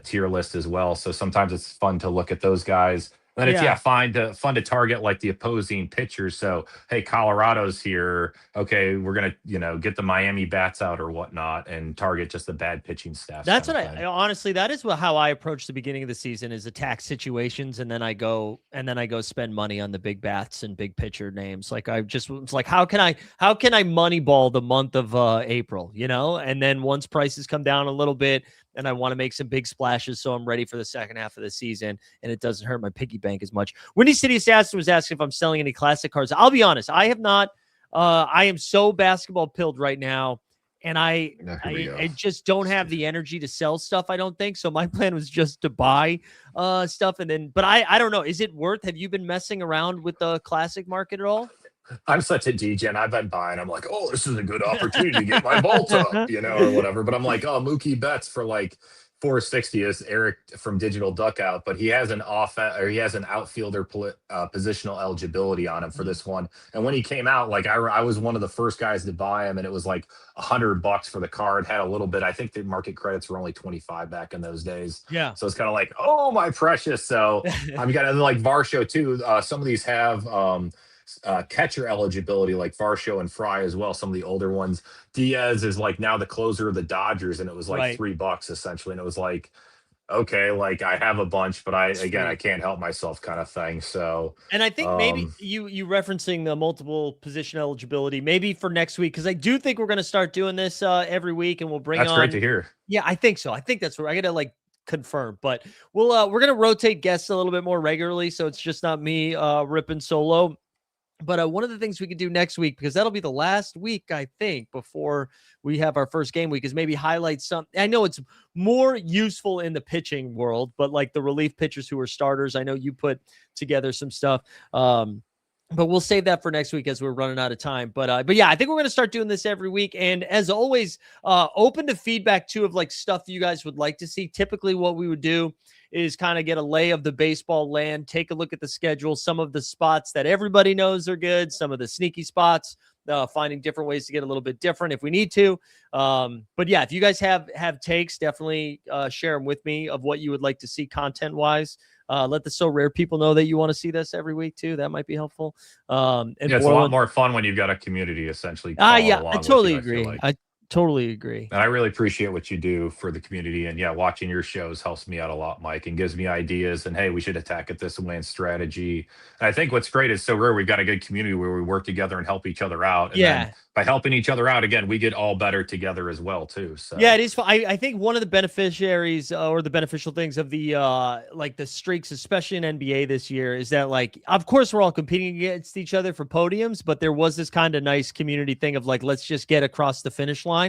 tier list as well. So sometimes it's fun to look at those guys. And then it's Yeah. fun to target like the opposing pitchers. So hey, Colorado's here. Okay, we're gonna get the Miami bats out or whatnot and target just the bad pitching staff. That's what honestly, that is how I approach the beginning of the season is attack situations. And then I go spend money on the big bats and big pitcher names. Like I just was like, how can I moneyball the month of April, And then once prices come down a little bit and I want to make some big splashes. So I'm ready for the second half of the season and it doesn't hurt my piggy bank as much. Windy City Assassin was asking if I'm selling any classic cards. I'll be honest. I have not, I am so basketball pilled right now. And I just don't have the energy to sell stuff. I don't think so. My plan was just to buy stuff. And then, but I don't know. Is it worth, have you been messing around with the classic market at all? I'm such a DJ, and I've been buying. I'm like, oh, this is a good opportunity to get my vault up, or whatever. But I'm like, oh, Mookie Betts for like 460 is Eric from Digital Duckout, but he has an he has an outfielder positional eligibility on him for this one. And when he came out, like I was one of the first guys to buy him, and it was like $100 for the card. Had a little bit. I think the market credits were only 25 back in those days. Yeah. So it's kind of like, oh my precious. So I've got like Varsho too. Some of these have catcher eligibility, like Varsho and Fry as well. Some of the older ones. Diaz is like now the closer of the Dodgers, and it was like $3 essentially, and it was like, okay, like I have a bunch, but I can't help myself kind of thing. So, and I think maybe you referencing the multiple position eligibility maybe for next week, because I do think we're going to start doing this every week, and we'll bring that's great to hear. Yeah, I think so. I think that's where I got to like confirm, but we're going to rotate guests a little bit more regularly, so it's just not me ripping solo. But one of the things we could do next week, because that'll be the last week, I think, before we have our first game week, is maybe highlight some. I know it's more useful in the pitching world, but like the relief pitchers who are starters, I know you put together some stuff. But we'll save that for next week as we're running out of time. But yeah, I think we're going to start doing this every week. And as always, open to feedback too of like stuff you guys would like to see. Typically what we would do is kind of get a lay of the baseball land, take a look at the schedule, some of the spots that everybody knows are good, some of the sneaky spots, finding different ways to get a little bit different if we need to. But yeah, if you guys have takes, definitely share them with me of what you would like to see content-wise. Let the So Rare people know that you want to see this every week too. That might be helpful. And yeah, it's a lot more fun when you've got a community essentially. Yeah, I totally agree. I totally agree. And I really appreciate what you do for the community. And yeah, watching your shows helps me out a lot, Mike, and gives me ideas. And hey, we should attack it this way in strategy. And I think what's great is So Rare, we've got a good community where we work together and help each other out. And then by helping each other out, again, we get all better together as well too. So yeah, it is. I think one of the beneficiaries or the beneficial things of the like the streaks, especially in NBA this year, is that like, of course, we're all competing against each other for podiums, but there was this kind of nice community thing of like, let's just get across the finish line.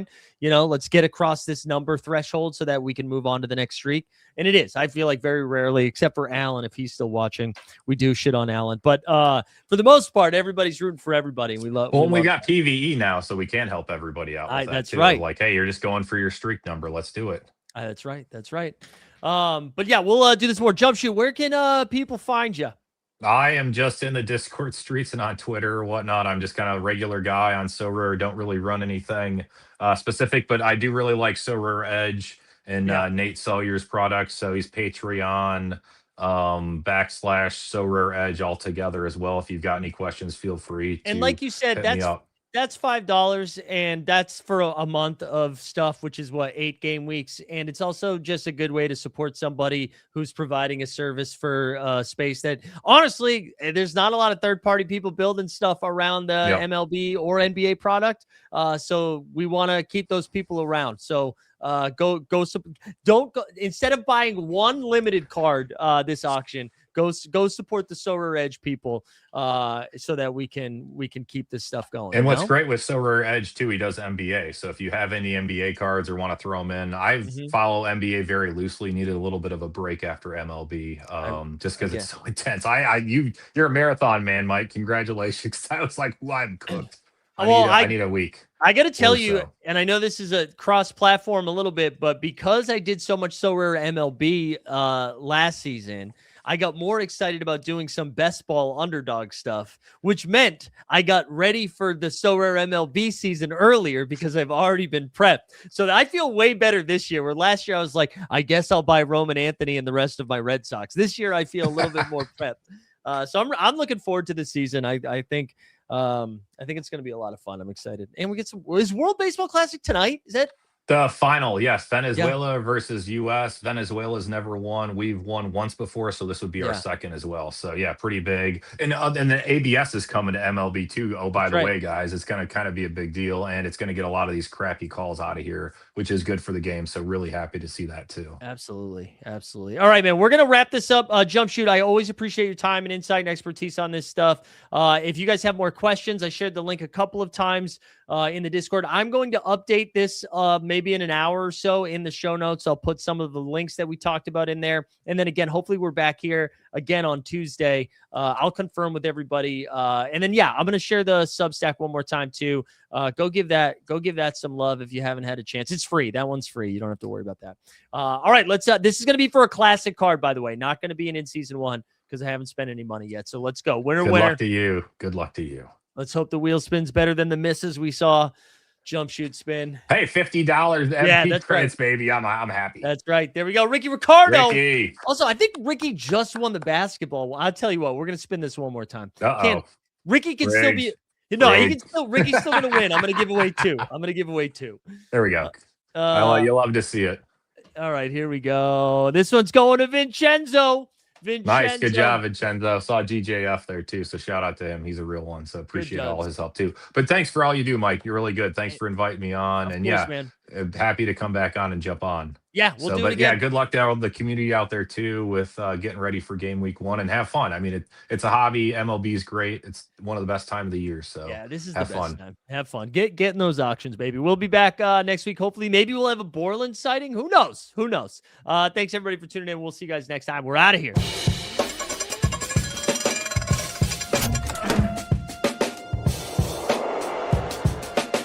Let's get across this number threshold so that we can move on to the next streak. And it is. I feel like very rarely, except for Alan, if he's still watching, we do shit on Alan. But for the most part, everybody's rooting for everybody. We love. Well, we got PVE now, so we can help everybody out. With that's too. right. Like, hey, you're just going for your streak number. Let's do it. That's right. That's right. But yeah, we'll do this more. Jumpshoot. Where can people find you? I am just in the Discord streets and on Twitter or whatnot. I'm just kind of a regular guy on So Rare. Don't really run anything specific, but I do really like So Rare Edge and Nate Sawyer's products. So he's Patreon / So Rare Edge all together as well. If you've got any questions, feel free to. And like you said, that's $5, and that's for a month of stuff, which is 8 game weeks. And it's also just a good way to support somebody who's providing a service for space that honestly, there's not a lot of third-party people building stuff around the MLB or NBA product. So we want to keep those people around. So don't go instead of buying one limited card this auction, go support the So Rare Edge people so that we can keep this stuff going. And what's great with So Rare Edge too, he does NBA. So if you have any NBA cards or want to throw them in, I follow NBA very loosely. Needed a little bit of a break after MLB, just because it's so intense. You're a marathon man, Mike. Congratulations. I was like, well, I'm cooked. I need a week. I got to tell you, and I know this is a cross-platform a little bit, but because I did so much So Rare MLB last season, I got more excited about doing some best ball underdog stuff, which meant I got ready for the So Rare MLB season earlier because I've already been prepped. So I feel way better this year, where last year I was like, I guess I'll buy Roman Anthony and the rest of my Red Sox. This year I feel a little bit more prepped. So I'm looking forward to the season. I think it's going to be a lot of fun. I'm excited. And we get is World Baseball Classic tonight? Is that the final? Yes. Venezuela versus US. Venezuela's never won. We've won once before, so this would be our second as well. So yeah, pretty big. And the ABS is coming to MLB too. Oh, by the way, guys, it's going to kind of be a big deal, and it's going to get a lot of these crappy calls out of here, which is good for the game. So really happy to see that too. Absolutely. All right, man. We're going to wrap this up. Jumpshoot, I always appreciate your time and insight and expertise on this stuff. If you guys have more questions, I shared the link a couple of times in the Discord. I'm going to update this maybe maybe in an hour or so in the show notes. I'll put some of the links that we talked about in there. And then again, hopefully we're back here again on Tuesday. I'll confirm with everybody. And then, yeah, I'm going to share the Substack one more time too. Go give that some love if you haven't had a chance. It's free. That one's free. You don't have to worry about that. All right, this is going to be for a classic card, by the way, not going to be an in-season one because I haven't spent any money yet. So let's go. Winner. Good luck to you. Good luck to you. Let's hope the wheel spins better than the misses we saw. Jump shoot spin. Hey, $50 MP credits, right, baby. I'm happy. That's right. There we go. Ricky Ricardo. Ricky. Also, I think Ricky just won the basketball. I'll tell you what, we're gonna spin this one more time. Ricky can still be Rigged. Ricky's still gonna win. I'm gonna give away two. There we go. You'll love to see it. All right, here we go. This one's going to Vincenzo. Nice. Good job, Vincenzo. Saw GJF there too. So shout out to him. He's a real one. So appreciate all his help too. But thanks for all you do, Mike. You're really good. Thanks for inviting me on. And yeah, man, happy to come back on and jump on. Yeah, we'll do it again. Yeah, good luck to all the community out there too with getting ready for game week 1 and have fun. I mean, it's a hobby. MLB is great. It's one of the best time of the year. So yeah, this is the best time. Have fun. Get in those auctions, baby. We'll be back next week. Hopefully, maybe we'll have a Borland sighting. Who knows? Thanks everybody for tuning in. We'll see you guys next time. We're out of here.